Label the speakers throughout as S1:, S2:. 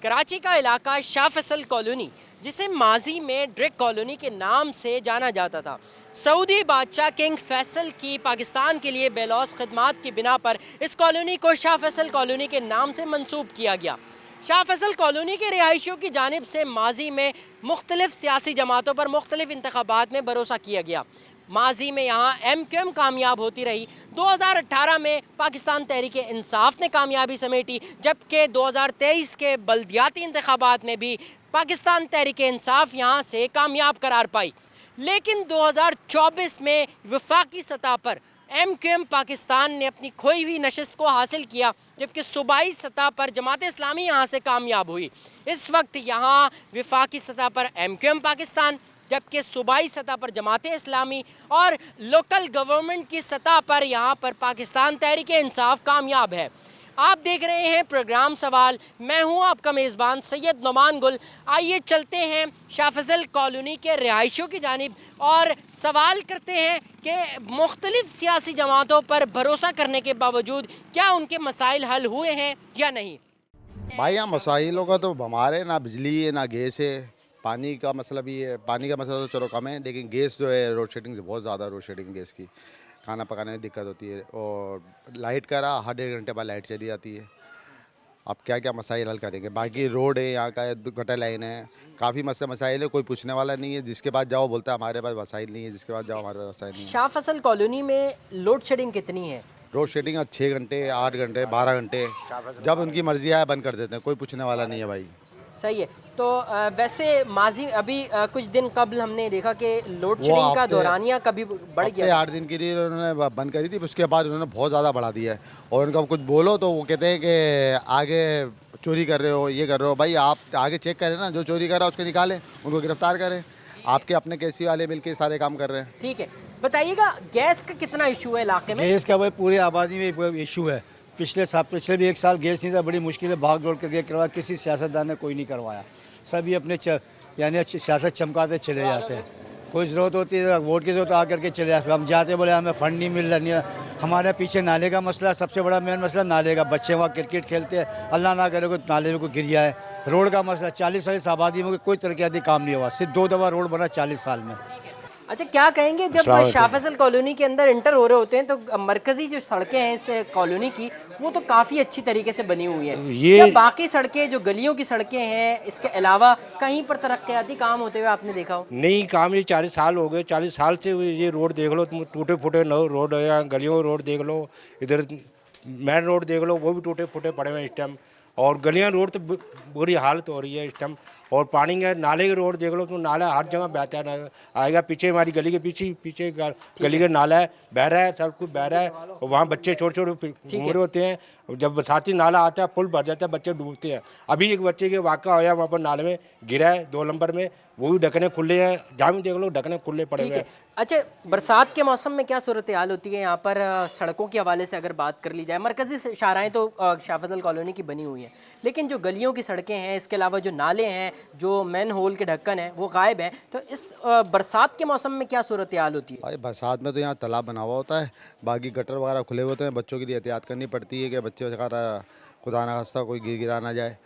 S1: कराची का इलाका शाह फैसल कॉलोनी, जिसे माजी में ड्रिक कॉलोनी के नाम से जाना जाता था, सऊदी बादशाह किंग फैसल की पाकिस्तान के लिए बेलौस खदमात की बिना पर इस कॉलोनी को शाह फैसल कॉलोनी के नाम से मंसूब किया गया। शाह फैसल कॉलोनी के रिहायशियों की जानिब से माजी में मुख्तलिफ सियासी जमातों पर मुख्तलिफ इंतखाबात में भरोसा किया गया। माजी में यहाँ MQM कामयाब होती रही। 2018 में पाकिस्तान तहरीक इंसाफ ने कामयाबी समेटी, जबकि 2023 के बल्दियाती इंतखाबात में भी पाकिस्तान तहरीक इंसाफ यहाँ से कामयाब करार पाई। लेकिन 2024 में वफाकी सतह पर MQM पाकिस्तान ने अपनी खोई हुई नशिस्त को हासिल किया, जबकि सूबाई सतह पर जमात इस्लामी यहाँ से कामयाब हुई। इस वक्त यहाँ वफाकी सतह पर MQM पाकिस्तान, जबकि सूबाई सतह पर जमात इस्लामी और लोकल गवर्नमेंट की सतह पर यहाँ पर पाकिस्तान तहरीक इंसाफ कामयाब है। आप देख रहे हैं प्रोग्राम सवाल, मैं हूँ आपका मेज़बान सैयद नुमान गुल। आइए चलते हैं शाह फैसल कॉलोनी के रिहायशियों की जानिब और सवाल करते हैं कि मुख्तलिफ सियासी जमातों पर भरोसा करने के बावजूद क्या उनके मसाइल हल हुए हैं या नहीं।
S2: भाई यहाँ मसाइलों का तो हमारे ना बिजली है ना गैस है। पानी का मसला भी है, पानी का मसला तो चलो कम है, लेकिन गैस जो है रोड शेडिंग से बहुत ज़्यादा रोड शेडिंग गैस की खाना पकाने में दिक्कत होती है। और लाइट का रहा हर 1.5 घंटे बाद लाइट चली जाती है। अब क्या क्या मसाइल हल करेंगे। बाकी रोड है यहाँ का, गटर लाइन है, काफ़ी मसाइल है। कोई पूछने वाला नहीं है, जिसके पास जाओ बोलता है हमारे पास वसाइल नहीं है, जिसके पास जाओ हमारे पास वसाइल नहीं है।
S1: शाह फैसल कॉलोनी में लोड शेडिंग कितनी है?
S2: रोड शेडिंग 6 घंटे 8 घंटे 12 घंटे, जब उनकी मर्जी आए बंद कर देते हैं, कोई पूछने वाला नहीं है भाई।
S1: सही है। तो वैसे माजी अभी कुछ दिन कबल हमने देखा कि लोड शेडिंग का दौरानिया कभी बढ़ गया।
S2: 8 दिन के लिए उन्होंने बंद करी थी, उसके बाद उन्होंने बहुत ज़्यादा बढ़ा दिया है। और उनका कुछ बोलो तो वो कहते हैं कि आगे चोरी कर रहे हो, ये कर रहे हो। भाई आप आगे चेक करें ना, जो चोरी कर रहा है उसको निकालें, उनको गिरफ्तार करें। आपके अपने केसी वाले मिलके सारे काम कर रहे हैं।
S1: ठीक है, बताइएगा गैस का कितना इशू है इलाके में?
S3: गैस का भाई पूरी आबादी में इशू है। पिछले भी 1 साल गैस नहीं था, बड़ी मुश्किल है, भाग दौड़ करके करवाया, किसी सियासतदान ने कोई नहीं करवाया। सभी अपने यानी सियासत चमकाते चले जाते हैं। कोई ज़रूरत होती है वोट की ज़रूरत आकर के चले जाते, हम जाते बोले हमें फंड नहीं मिल रहा, नहीं। हमारे पीछे नाले का मसला, सबसे बड़ा मेन मसला नाले का। बच्चे वहाँ क्रिकेट खेलते हैं, अल्लाह ना करे कोई नाले में कोई गिर जाए। रोड का मसला, 40 साल आबादी में कोई तरक्याती काम नहीं हुआ, सिर्फ 2 दफ़ा रोड बना 40 साल में।
S1: अच्छा, क्या कहेंगे जब शाह फैसल कॉलोनी के अंदर इंटर हो रहे होते हैं तो मरकजी जो सड़कें हैं इस कॉलोनी की, वो तो काफ़ी अच्छी तरीके से बनी हुई है। क्या बाकी सड़कें जो गलियों की सड़कें हैं इसके अलावा कहीं पर तरक्याती काम होते हुए आपने देखा हो?
S4: नहीं, काम ये 40 साल हो गए। 40 साल से ये रोड देख लो तुम, टूटे फूटे रोड है। यहाँ गलियों रोड देख लो, इधर मेन रोड देख लो, वो भी टूटे फूटे पड़े हुए हैं इस टाइम। और गलियाँ रोड तो बुरी हालत हो रही है इस टाइम। और पानी का नाले के रोड देख लो तो नाला हर जगह बहता है आएगा। पीछे हमारी गली के पीछे गली का नाला है, बह रहा है, सब कुछ बह रहा है। और वहाँ बच्चे छोटे छोटे घूम रहे होते हैं, जब बरसाती नाला आता है फुल भर जाता है, बच्चे डूबते हैं। अभी एक बच्चे के वाक़ा होया, वहाँ पर नाले में गिरा है 2 नंबर में, वो भी ढकने खुले हैं। जहाँ भी देख लो ढकने खुले पड़े हुए हैं।
S1: अच्छा, बरसात के मौसम में क्या सूरत हाल होती है यहाँ पर? सड़कों के हवाले से अगर बात कर ली जाए, मरकजी शाहराएँ तो शाह फैसल कॉलोनी की बनी हुई हैं, लेकिन जो गलियों की सड़कें हैं, इसके अलावा जो नाले हैं, जो मैन होल के ढक्कन हैं, वो गायब हैं। तो इस बरसात के मौसम में क्या सूरत हाल होती है?
S2: भाई बरसात में तो यहाँ तालाब बना हुआ होता है, बाकी गटर वगैरह खुले होते हैं। बच्चों के लिए एहतियात करनी पड़ती है कि बच्चे वगैरह खुदा ना खास्ता कोई गिरा ना जाए।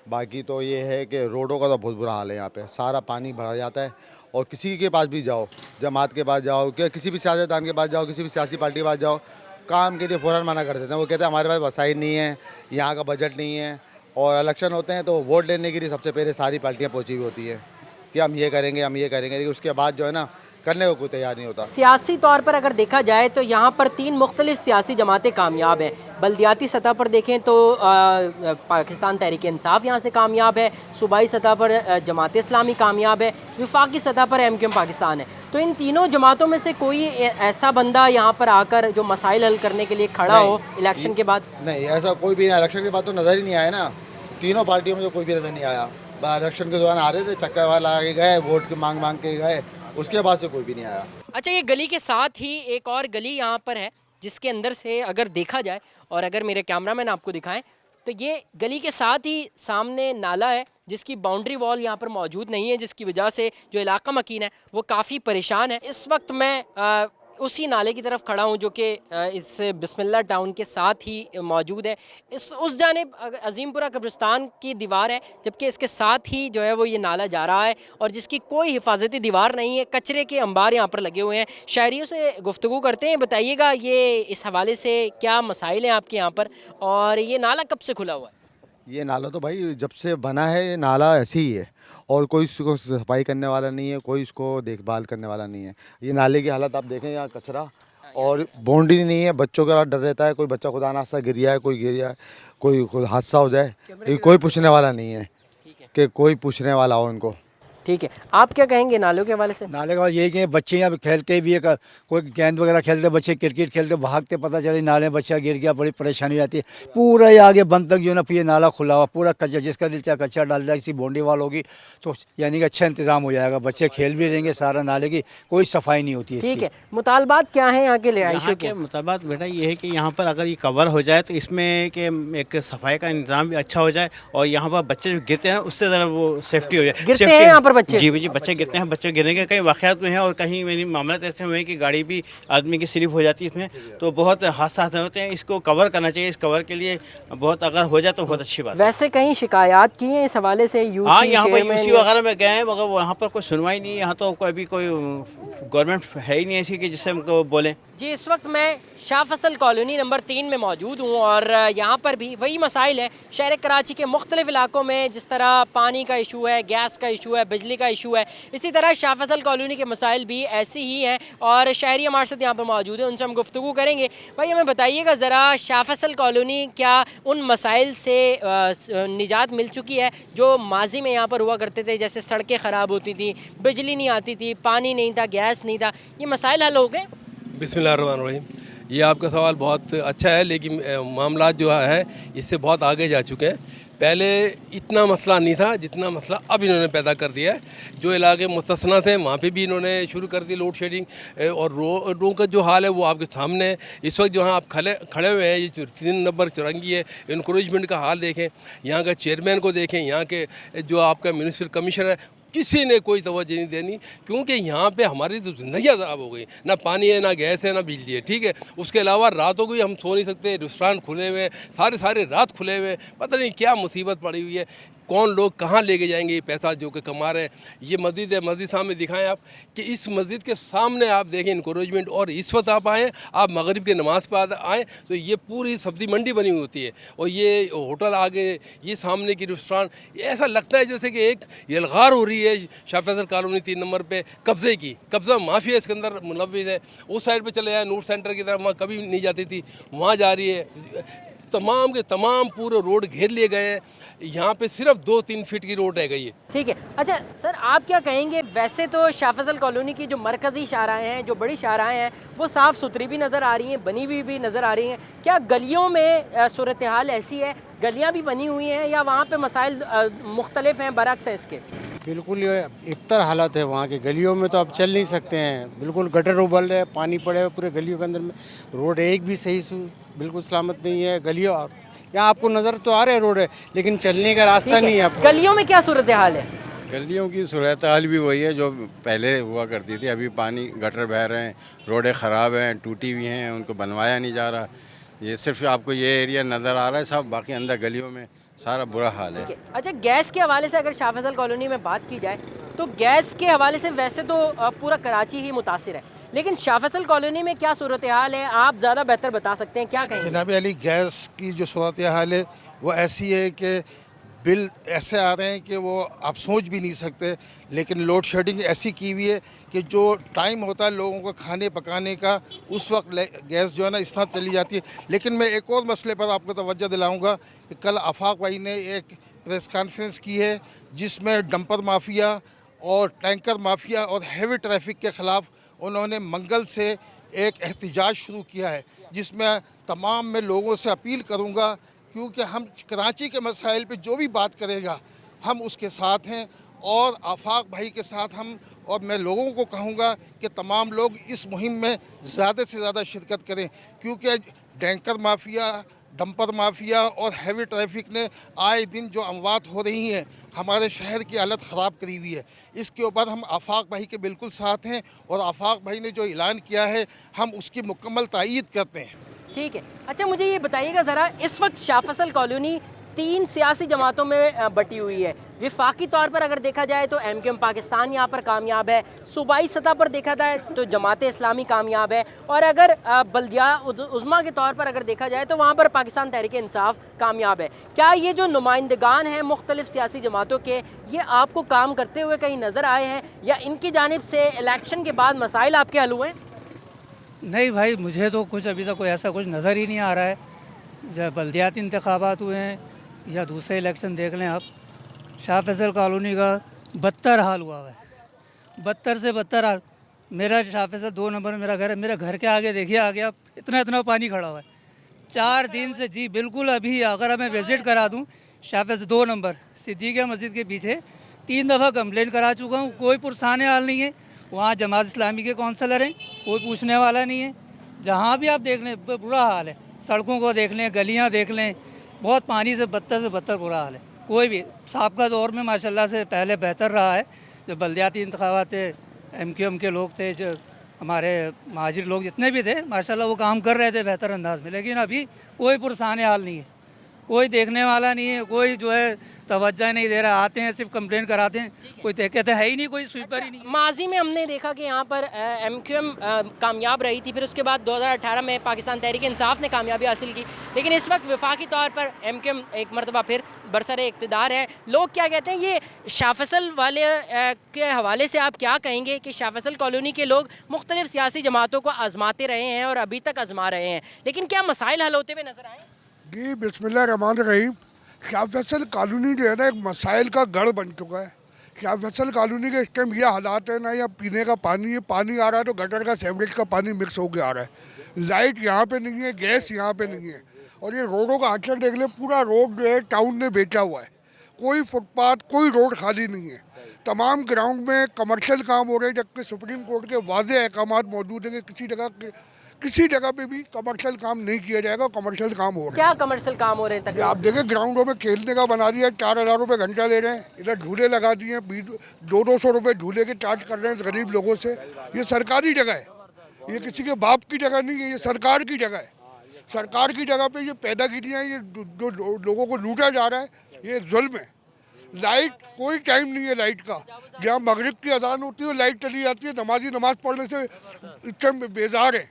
S2: बाकी तो ये है कि रोडों का तो बहुत बुरा हाल है यहाँ पे, सारा पानी भरा जाता है। और किसी के पास भी जाओ, जमात के पास जाओ, क्या किसी भी सियासतदान के पास जाओ, किसी भी सियासी पार्टी के पास जाओ, काम के लिए फ़ौरन मना कर देते हैं। वो कहते हैं हमारे पास वसाइल नहीं है, यहाँ का बजट नहीं है। और इलेक्शन होते हैं तो वोट लेने के लिए सबसे पहले सारी पार्टियाँ पहुँची हुई होती है कि हम ये करेंगे, हम ये करेंगे, लेकिन उसके बाद जो है ना करने को कोई तैयार नहीं होता।
S1: सियासी तौर पर अगर देखा जाए तो यहाँ पर 3 मुख्तलिफ सियासी जमातें कामयाब हैं। बल्दियाती सतह पर देखें तो पाकिस्तान तहरीक इंसाफ यहाँ से कामयाब है, सूबाई सतह पर जमात इस्लामी कामयाब है, वफाकी सतह पर MQM पाकिस्तान है। तो इन तीनों जमातों में से कोई ऐसा बंदा यहाँ पर आकर जो मसाइल हल करने के लिए खड़ा हो इलेक्शन के बाद?
S2: नहीं, ऐसा कोई भी इलेक्शन के बाद तो नज़र ही नहीं आया ना। तीनों पार्टियों में तो कोई भी नज़र नहीं आया। इलेक्शन के दौरान आ रहे थे, चक्कर वाला आगे गए, वोट की मांग के गए, उसके बाद से कोई भी नहीं आया।
S1: अच्छा, ये गली के साथ ही एक और गली यहाँ पर है जिसके अंदर से अगर देखा जाए, और अगर मेरे कैमरामैन आपको दिखाएं, तो ये गली के साथ ही सामने नाला है जिसकी बाउंड्री वॉल यहाँ पर मौजूद नहीं है, जिसकी वजह से जो इलाका मकीन है वो काफ़ी परेशान है। इस वक्त मैं उसी नाले की तरफ खड़ा हूँ जो कि इस बिस्मिल्लाह टाउन के साथ ही मौजूद है। उस जानिब अजीमपुरा कब्रिस्तान की दीवार है, जबकि इसके साथ ही जो है वो ये नाला जा रहा है और जिसकी कोई हिफाजती दीवार नहीं है। कचरे के अंबार यहाँ पर लगे हुए हैं। शहरियों से गुफ्तगू करते हैं, बताइएगा ये इस हवाले से क्या मसाइल हैं आपके यहाँ पर, और ये नाला कब से खुला हुआ है?
S2: ये नाला तो भाई जब से बना है ये नाला ऐसे ही है और कोई इसको सफाई करने वाला नहीं है, कोई इसको देखभाल करने वाला नहीं है। ये नाले की हालत आप देखें, यहाँ कचरा और बाउंड्री नहीं है। बच्चों का डर रहता है, कोई बच्चा खुदा नास्ता गिर जाए, कोई गिर जाए, कोई हादसा हो जाए, कोई पूछने वाला नहीं है कि कोई पूछने वाला हो उनको।
S1: ठीक है, आप क्या कहेंगे नालों के हवाले से?
S3: नाले का यही कि बच्चे यहाँ पे खेलते भी है, कोई गेंद वगैरह खेलते, बच्चे क्रिकेट खेलते भागते, पता चले नाले में बच्चा गिर गया, बड़ी परेशानी हो जाती है। पूरा ही आगे बंद तक जो है ना ये नाला खुला हुआ, पूरा कच्चा, जिसका दिल चाहे कच्चा डाल दिया, किसी बाउंड्री वाल होगी तो यानी कि अच्छा इंतजाम हो जाएगा, बच्चे खेल भी रहेंगे। सारा नाले की कोई सफाई नहीं होती है।
S1: ठीक है, मुतालबात क्या है यहाँ के
S5: यहाँ के मुताबिक बेटा ये है कि यहाँ पर अगर ये कवर हो जाए तो इसमें कि एक सफाई का इंतजाम भी अच्छा हो जाए और यहाँ पर बच्चे जो गिरते हैं उससे ज़रा वो सेफ्टी हो जाए।
S1: गिरते हैं यहाँ पर बच्चे?
S5: जी जी, बच्चे गिरते हैं। बच्चे गिरने के कई वाक़यात में हैं और कहीं मेरी मामला ऐसे हुए हैं कि गाड़ी भी आदमी की स्लिप हो जाती है इसमें, तो बहुत हादसा होते हैं। इसको कवर करना चाहिए, इस कवर के लिए बहुत अगर हो जाए तो बहुत अच्छी बात है।
S1: वैसे कहीं शिकायत की है इस हवाले से?
S5: हाँ, यहाँ पर यूसी वगैरह में गए हैं मगर वहाँ पर कोई सुनवाई नहीं है। यहाँ तो अभी कोई गवर्नमेंट है ही नहीं ऐसी कि जिससे हमको बोलें।
S1: जी, इस वक्त मैं शाह फैसल कॉलोनी नंबर 3 में मौजूद हूँ और यहाँ पर भी वही मसाइल है। शहर कराची के मुख्तलिफ इलाकों में जिस तरह पानी का इशू है, गैस का इशू है, बिजली का इशू है, इसी तरह शाह फैसल कॉलोनी के मसाइल भी ऐसी ही हैं और शहरी हमारे साथ यहाँ पर मौजूद हैं, उनसे हम गुफ्तगू करेंगे। भाई हमें बताइएगा ज़रा, शाह फैसल कॉलोनी क्या उन मसाइल से निजात मिल चुकी है जो माजी में यहाँ पर हुआ करते थे, जैसे सड़कें ख़राब होती थी, बिजली नहीं आती थी, पानी नहीं था, गैस नहीं था, ये मसाइल हल हो गए?
S6: बिस्मिल्लाहिर्रहमानिर्रहीम। ये आपका सवाल बहुत अच्छा है, लेकिन मामला जो है इससे बहुत आगे जा चुके हैं। पहले इतना मसला नहीं था जितना मसला अब इन्होंने पैदा कर दिया है। जो इलाके मुस्तस्ना थे वहाँ पे भी इन्होंने शुरू कर दी लोड शेडिंग और रोडों का जो हाल है वो आपके सामने है। इस वक्त जहाँ आप खड़े हुए हैं, ये 3 नंबर चुरंगी है, इंक्रोचमेंट का हाल देखें, यहाँ का चेयरमैन को देखें, यहाँ के जो आपका म्यूनिसिपल कमिश्नर है, किसी ने कोई तवज्जो नहीं देनी, क्योंकि यहाँ पे हमारी तो ज़िंदगी ख़राब हो गई। ना पानी है, ना गैस है, ना बिजली है। ठीक है, उसके अलावा रातों को भी हम सो नहीं सकते, रेस्टोरेंट खुले हुए हैं, सारे रात खुले हुए हैं। पता नहीं क्या मुसीबत पड़ी हुई है, कौन लोग कहाँ लेके जाएंगे ये पैसा जो कि कमा रहे हैं। ये मस्जिद है, मस्जिद सामने दिखाएं आप कि इस मस्जिद के सामने आप देखें इंक्रोचमेंट, और इस वक्त आप आएँ, आप मगरिब के नमाज़ पर आएँ तो ये पूरी सब्ज़ी मंडी बनी हुई होती है और ये होटल आगे, ये सामने की रेस्टोरेंट, ऐसा लगता है जैसे कि एक यलगार हो रही है शाह फैसल कॉलोनी 3 नंबर पे कब्ज़े की। कब्ज़ा माफिया इसके अंदर मुलव्विस है। उस साइड पे चले जाए नूर सेंटर की तरफ, वहाँ कभी नहीं जाती थी, वहाँ जा रही है। तमाम के तमाम पूरे रोड घेर लिए गए हैं। यहाँ पे सिर्फ 2-3 फीट की रोड रह गई है।
S1: ठीक है, अच्छा सर, आप क्या कहेंगे? वैसे तो शाह फैसल कॉलोनी की जो मरकज़ी शाहराएँ हैं, जो बड़ी शाहराएँ हैं, वो साफ़ सुथरी भी नज़र आ रही हैं, बनी हुई भी नज़र आ रही हैं। क्या गलियों में सूरत हाल ऐसी है, गलियाँ भी बनी हुई हैं, या वहाँ पे मसाइल मुख्तलिफ हैं बरअक्स है इसके?
S7: बिल्कुल इब्तर हालत है वहाँ के। गलियों में तो आप चल नहीं सकते हैं, बिल्कुल गटर उबल रहे, पानी पड़े हुए पूरे गलियों के अंदर में। रोड एक भी सही बिल्कुल सलामत नहीं है। गलियों यहाँ आपको नज़र तो आ रहा है रोड है, लेकिन चलने का रास्ता नहीं है आपको।
S1: गलियों में क्या सूरत हाल है?
S8: गलियों की सूरत हाल भी वही है जो पहले हुआ करती थी। अभी पानी गटर बह रहे हैं, रोडें ख़राब हैं, टूटी हुई हैं, उनको बनवाया नहीं जा रहा। ये सिर्फ आपको ये एरिया नज़र आ रहा है सब, बाकी अंदर गलियों में सारा बुरा हाल है।
S1: अच्छा, गैस के हवाले से अगर शाह फैसल कॉलोनी में बात की जाए तो गैस के हवाले से वैसे तो पूरा कराची ही मुतासिर है, लेकिन शाह फैसल कॉलोनी में क्या सूरत हाल है, आप ज़्यादा बेहतर बता सकते हैं, क्या कहेंगे?
S9: जनाब अली, गैस की जो सूरत हाल है वो ऐसी है कि बिल ऐसे आ रहे हैं कि वो आप सोच भी नहीं सकते। लेकिन लोड शेडिंग ऐसी की हुई है कि जो टाइम होता है लोगों को खाने पकाने का, उस वक्त गैस जो है ना इस तरह चली जाती है। लेकिन मैं एक और मसले पर आपको तवज्जो दिलाऊंगा कि कल आफाक भाई ने एक प्रेस कॉन्फ्रेंस की है जिसमें डंपर माफिया और टैंकर माफिया और हैवी ट्रैफिक के ख़िलाफ़ उन्होंने मंगल से एक एहतजाज शुरू किया है, जिसमें तमाम मैं लोगों से अपील करूँगा, क्योंकि हम कराची के मसाइल पे जो भी बात करेगा हम उसके साथ हैं और आफाक भाई के साथ हम। और मैं लोगों को कहूँगा कि तमाम लोग इस मुहिम में ज़्यादा से ज़्यादा शिरकत करें, क्योंकि टैंकर माफिया, डंपर माफिया और हैवी ट्रैफिक ने आए दिन जो अमवात हो रही हैं, हमारे शहर की हालत ख़राब करी हुई है। इसके ऊपर हम आफाक भाई के बिल्कुल साथ हैं और आफाक भाई ने जो ऐलान किया है हम उसकी मुकम्मल तायीद करते हैं।
S1: ठीक है। अच्छा, मुझे ये बताइएगा ज़रा, इस वक्त शाह फैसल कॉलोनी 3 सियासी जमातों में बटी हुई है। विफाकी तौर पर अगर देखा जाए तो MQM पाकिस्तान यहाँ पर कामयाब है, सूबाई सतह पर देखा जाए तो जमात इस्लामी कामयाब है, और अगर बल्दिया उज़्मा के तौर पर अगर देखा जाए तो वहाँ पर पाकिस्तान तहरीक इंसाफ कामयाब है। क्या ये जो नुमाइंदगान हैं मुख्तलिफ सियासी जमातों के, ये आपको काम करते हुए कहीं नज़र आए हैं, या इनकी जानिब से इलेक्शन के बाद मसाइल आपके हल हुए हैं?
S3: नहीं भाई, मुझे तो कुछ अभी तक कोई ऐसा कुछ नज़र ही नहीं आ रहा है। जब बल्दियाती इंतखाबात हुए हैं या दूसरे इलेक्शन देख लें आप, शाह फैसल कॉलोनी का बदतर हाल हुआ है, बदतर से बदतर हाल। मेरा शाह फैसल 2 नंबर में मेरा घर है, मेरे घर के आगे देखिए, आगे आप इतना इतना पानी खड़ा हुआ है 4 दिन से। जी बिल्कुल, अभी अगर मैं विज़िट करा दूँ शाह फैसल 2 नंबर सिद्दीक़िया मस्जिद के पीछे 3 दफ़ा कंप्लेंट करा चुका हूँ, कोई पुरसाने हाल नहीं है। वहाँ जमात इस्लामी के काउंसलर हैं, कोई पूछने वाला नहीं है। जहाँ भी आप देख लें बुरा हाल है, सड़कों को देख लें, गलियाँ देख लें, बहुत पानी से बदतर बुरा हाल है। कोई भी साबका दौर में माशाल्लाह से पहले बेहतर रहा है। जो बल्दियाती इंतखाबात थे, MQM के लोग थे, जो हमारे महाजिर लोग जितने भी थे, माशाल्लाह वो काम कर रहे थे बेहतर अंदाज में। लेकिन अभी कोई पुरसाने हाल नहीं है, कोई देखने वाला नहीं है, कोई जो है तवज्जो नहीं दे रहा। आते हैं सिर्फ कंप्लेंट कराते हैं, कोई कहते है ही नहीं, कोई स्वीपर ही नहीं।
S1: माजी में हमने देखा कि यहाँ पर MQM कामयाब रही थी, फिर उसके बाद 2018 में पाकिस्तान तहरीक इंसाफ ने कामयाबी हासिल की, लेकिन इस वक्त वफाकी तौर पर MQM एक मरतबा फिर बरसरे इक़्तिदार है। लोग क्या कहते हैं, ये शाह फैसल वाले के हवाले से आप क्या कहेंगे कि शाह फैसल कॉलोनी के लोग मुख्तलिफ सियासी जमातों को आजमाते रहे हैं और अभी तक आजमा रहे हैं, लेकिन क्या मसाइल हल होते हुए नजर आए?
S10: जी बिस्मिल्लाहिर्रहमानिर्रहीम। शाह फैसल कॉलोनी जो है ना, एक मसाइल का गढ़ बन चुका है। शाह फैसल कॉलोनी के इस टाइम ये हालात है ना, यहाँ पीने का पानी आ रहा है तो गटर का सीवरेज का पानी मिक्स होकर आ रहा है। लाइट यहाँ पे नहीं है, गैस यहाँ पे नहीं है, और ये रोडों का हालचाल देख ले, पूरा रोड जो है टाउन ने बेचा हुआ है। कोई फुटपाथ, कोई रोड खाली नहीं है। तमाम ग्राउंड में कमर्शियल काम हो रहे हैं, जबकि सुप्रीम कोर्ट के वाज़ेह अहकामात मौजूद हैं कि किसी जगह पे भी कमर्शियल काम नहीं किया जाएगा। कमर्शियल काम हो रहा है।
S1: क्या कमर्शियल काम हो रहे हैं तक?
S10: आप देखें, ग्राउंडों में खेलने का बना दिया, 4000 रुपये घंटा ले रहे हैं। इधर झूले लगा दिए, 200 रुपये झूले के चार्ज कर रहे हैं गरीब लोगों से। ये सरकारी जगह है, ये किसी के बाप की जगह नहीं है, ये सरकार की जगह है। सरकार की जगह पे ये पैदा की हैं, ये जो लोगों को लूटा जा रहा है, ये जुल्म है। लाइट, कोई टाइम नहीं है लाइट का। जहाँ मगरिब की अजान होती है लाइट चली जाती है, नमाजी नमाज पढ़ने से इतने बेजार है।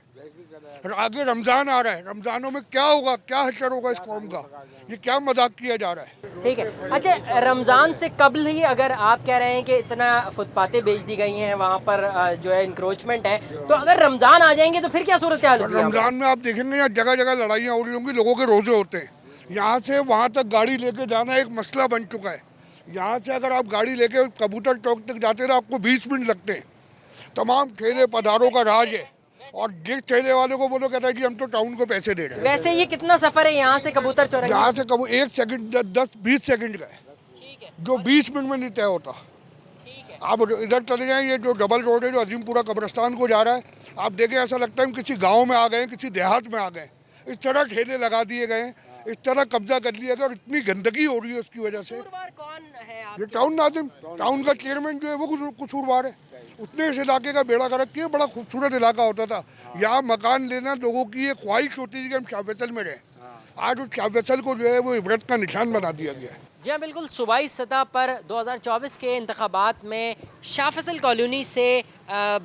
S10: आगे रमज़ान आ रहा है, रमज़ानों में क्या होगा, क्या हशर होगा इस कौम का, ये क्या मजाक किया जा रहा है।
S1: ठीक है। अच्छा, रमज़ान से कबल ही अगर आप कह रहे हैं कि इतना फुटपातें बेच दी गई हैं, वहाँ पर जो है इंक्रोचमेंट है, तो अगर रमज़ान आ जाएंगे तो फिर क्या सूरत हाल होगी?
S10: रमज़ान में आप देखेंगे यहाँ जगह जगह लड़ाइयाँ हो रही होंगी, लोगों के रोज़े होते हैं। यहाँ से वहाँ तक गाड़ी लेके जाना एक मसला बन चुका है। यहाँ से अगर आप गाड़ी लेके कबूतर चौक तक जाते हैं तो आपको 20 मिनट लगते हैं। तमाम ठेले पधारों का राज है, और जिस ठेले वाले को बोलो कहता है कि हम तो टाउन को पैसे दे रहे हैं।
S1: वैसे ये कितना सफ़र है यहाँ से कबूतर चौराहे?
S10: यहाँ से 1 सेकंड 10-20 सेकंड का है, जो 20 मिनट में नहीं तय होता। आप इधर चले जाएं, ये जो डबल रोड है जो अजीमपुरा कब्रिस्तान को जा रहा है, आप देखें ऐसा लगता है हम किसी गाँव में आ गए, किसी देहात में आ गए। इस तरह ठेले लगा दिए गए, इस तरह कब्जा कर लिया गया, और इतनी गंदगी हो रही है उसकी वजह से।
S1: कौन है
S10: ये टाउन नाजिम, टाउन का चेयरमैन जो है वो कसूरवार है। उतने इस इलाके का बेड़ा गर्क किया, बड़ा खूबसूरत इलाका होता था। यहाँ मकान लेना लोगों की ये ख्वाहिश होती थी कि हम शाह फैसल में रहें। आज उस शाह फैसल को जो है वो इबरत का निशान बना दिया गया है।
S1: जी हाँ, बिल्कुल। सूबाई सतह पर 2024 के इंतखाबात में शाह फैसल कॉलोनी से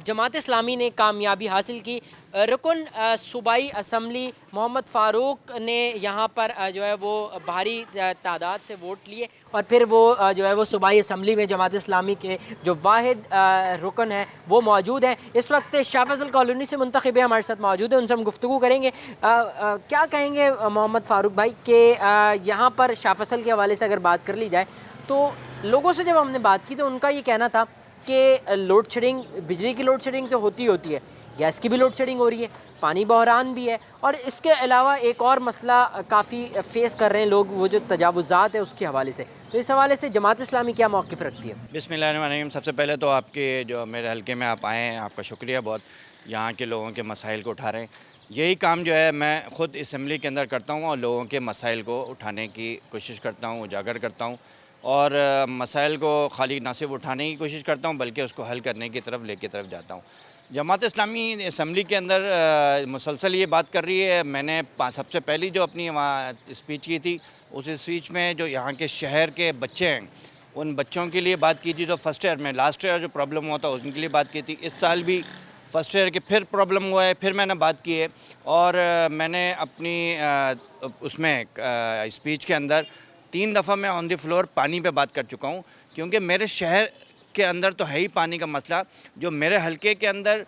S1: जमात इस्लामी ने कामयाबी हासिल की। रुकन सूबाई असम्बली मोहम्मद फ़ारूक ने यहाँ पर जो है वो भारी तादाद से वोट लिए, और फिर वो जो है वो सूबाई असम्बली में जमात इस्लामी के जो वाहिद रुकन है वो मौजूद हैं। इस वक्त शाह फैसल कॉलोनी से मुंतखब हमारे साथ मौजूद है, उनसे हम गुफ्तगू करेंगे। क्या कहेंगे मोहम्मद फ़ारूक भाई कि यहाँ पर शाह फैसल के हवाले से अगर बात कर ली जाए तो लोगों से जब हमने बात की तो उनका ये कहना था कि लोड शेडिंग, बिजली की लोड शेडिंग तो होती है, गैस की भी लोड शेडिंग हो रही है, पानी बहरान भी है, और इसके अलावा एक और मसला काफ़ी फेस कर रहे हैं लोग, वो जो तजावुज़ात है उसके हवाले से। तो इस हवाले से जमात इस्लामी क्या मौक़िफ़ रखती है?
S11: बिस्मिल्लाहिर्रहमानिर्रहीम। सबसे पहले तो आपके जो मेरे हल्के में आप आए हैं, आपका शुक्रिया बहुत। यहाँ के लोगों के मसाइल को उठा रहे हैं। यही काम जो है मैं ख़ुद असम्बली के अंदर करता हूँ और लोगों के मसाइल को उठाने की कोशिश करता हूँ, उजागर करता हूँ और मसाइल को खाली ना सिर्फ उठाने की कोशिश करता हूँ बल्कि उसको हल करने की तरफ जाता हूँ। जमात इस्लामी असम्बली के अंदर मुसलसल ये बात कर रही है। मैंने सबसे पहली जो अपनी वहाँ स्पीच की थी, उस स्पीच में जो यहाँ के शहर के बच्चे हैं उन बच्चों के लिए बात की थी। तो फर्स्ट ईयर में लास्ट ईयर जो प्रॉब्लम हुआ था उनके लिए बात की थी। इस साल भी फर्स्ट ईयर के फिर प्रॉब्लम हुआ है, फिर मैंने बात की है और मैंने अपनी उसमें स्पीच के अंदर 3 दफ़ा मैं ऑन द फ्लोर पानी पे बात कर चुका हूँ, क्योंकि मेरे शहर के अंदर तो है ही पानी का मसला। जो मेरे हलके के अंदर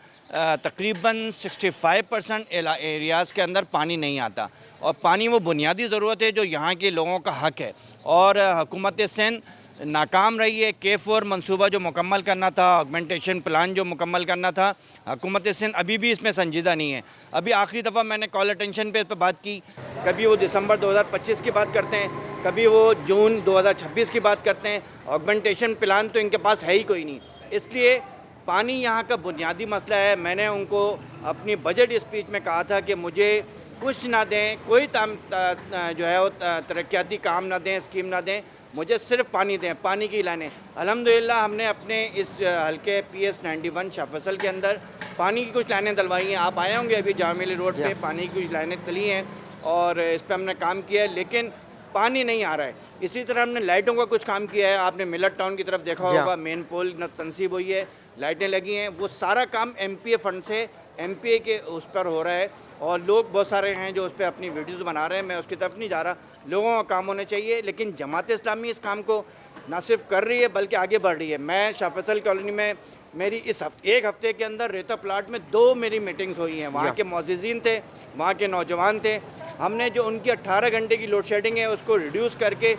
S11: तकरीबन 65% एरियाज़ के अंदर पानी नहीं आता और पानी वो बुनियादी ज़रूरत है जो यहाँ के लोगों का हक़ है। और हुकूमत सिंध नाकाम रही है। K4 मंसूबा जो मुकम्मल करना था, ऑगमेंटेशन प्लान जो मुकम्मल करना था, हुकूमत सिंध अभी भी इसमें संजीदा नहीं है। अभी आखिरी दफ़ा मैंने कॉल अटेंशन पे इस पर बात की, कभी वो दिसंबर 2025 की बात करते हैं, कभी वो जून 2026 की बात करते हैं। ऑगमेंटेशन प्लान तो इनके पास है ही कोई नहीं। इसलिए पानी यहाँ का बुनियादी मसला है। मैंने उनको अपनी बजट स्पीच में कहा था कि मुझे कुछ ना दें, कोई जो है वो तरक्याती काम ना दें, स्कीम ना दें, मुझे सिर्फ पानी दें, पानी की लाइनें। अल्हम्दुलिल्लाह हमने अपने इस हल्के PS 91 शाह फैसल के अंदर पानी की कुछ लाइनें डलवाई हैं। आप आए होंगे अभी जामा मिल्ली रोड पे पानी की कुछ लाइनें तली हैं और इस पर हमने काम किया है, लेकिन पानी नहीं आ रहा है। इसी तरह हमने लाइटों का कुछ काम किया है। आपने मिलट टाउन की तरफ देखा होगा, मेन पोल तनसीब हुई है, लाइटें लगी हैं। वो सारा काम MPA फंड से MPA के उस पर हो रहा है और लोग बहुत सारे हैं जो उस पर अपनी वीडियोस बना रहे हैं। मैं उसकी तरफ नहीं जा रहा, लोगों का काम होने चाहिए। लेकिन जमात इस्लामी इस काम को ना सिर्फ कर रही है बल्कि आगे बढ़ रही है। मैं शाह फैसल कॉलोनी में मेरी इस एक हफ़्ते के अंदर रेता प्लाट में 2 मेरी मीटिंग्स हुई हैं। वहाँ के मौज़िज़ीन थे, वहाँ के नौजवान थे। हमने जो उनकी 18 घंटे की लोड शेडिंग है उसको रिड्यूस करके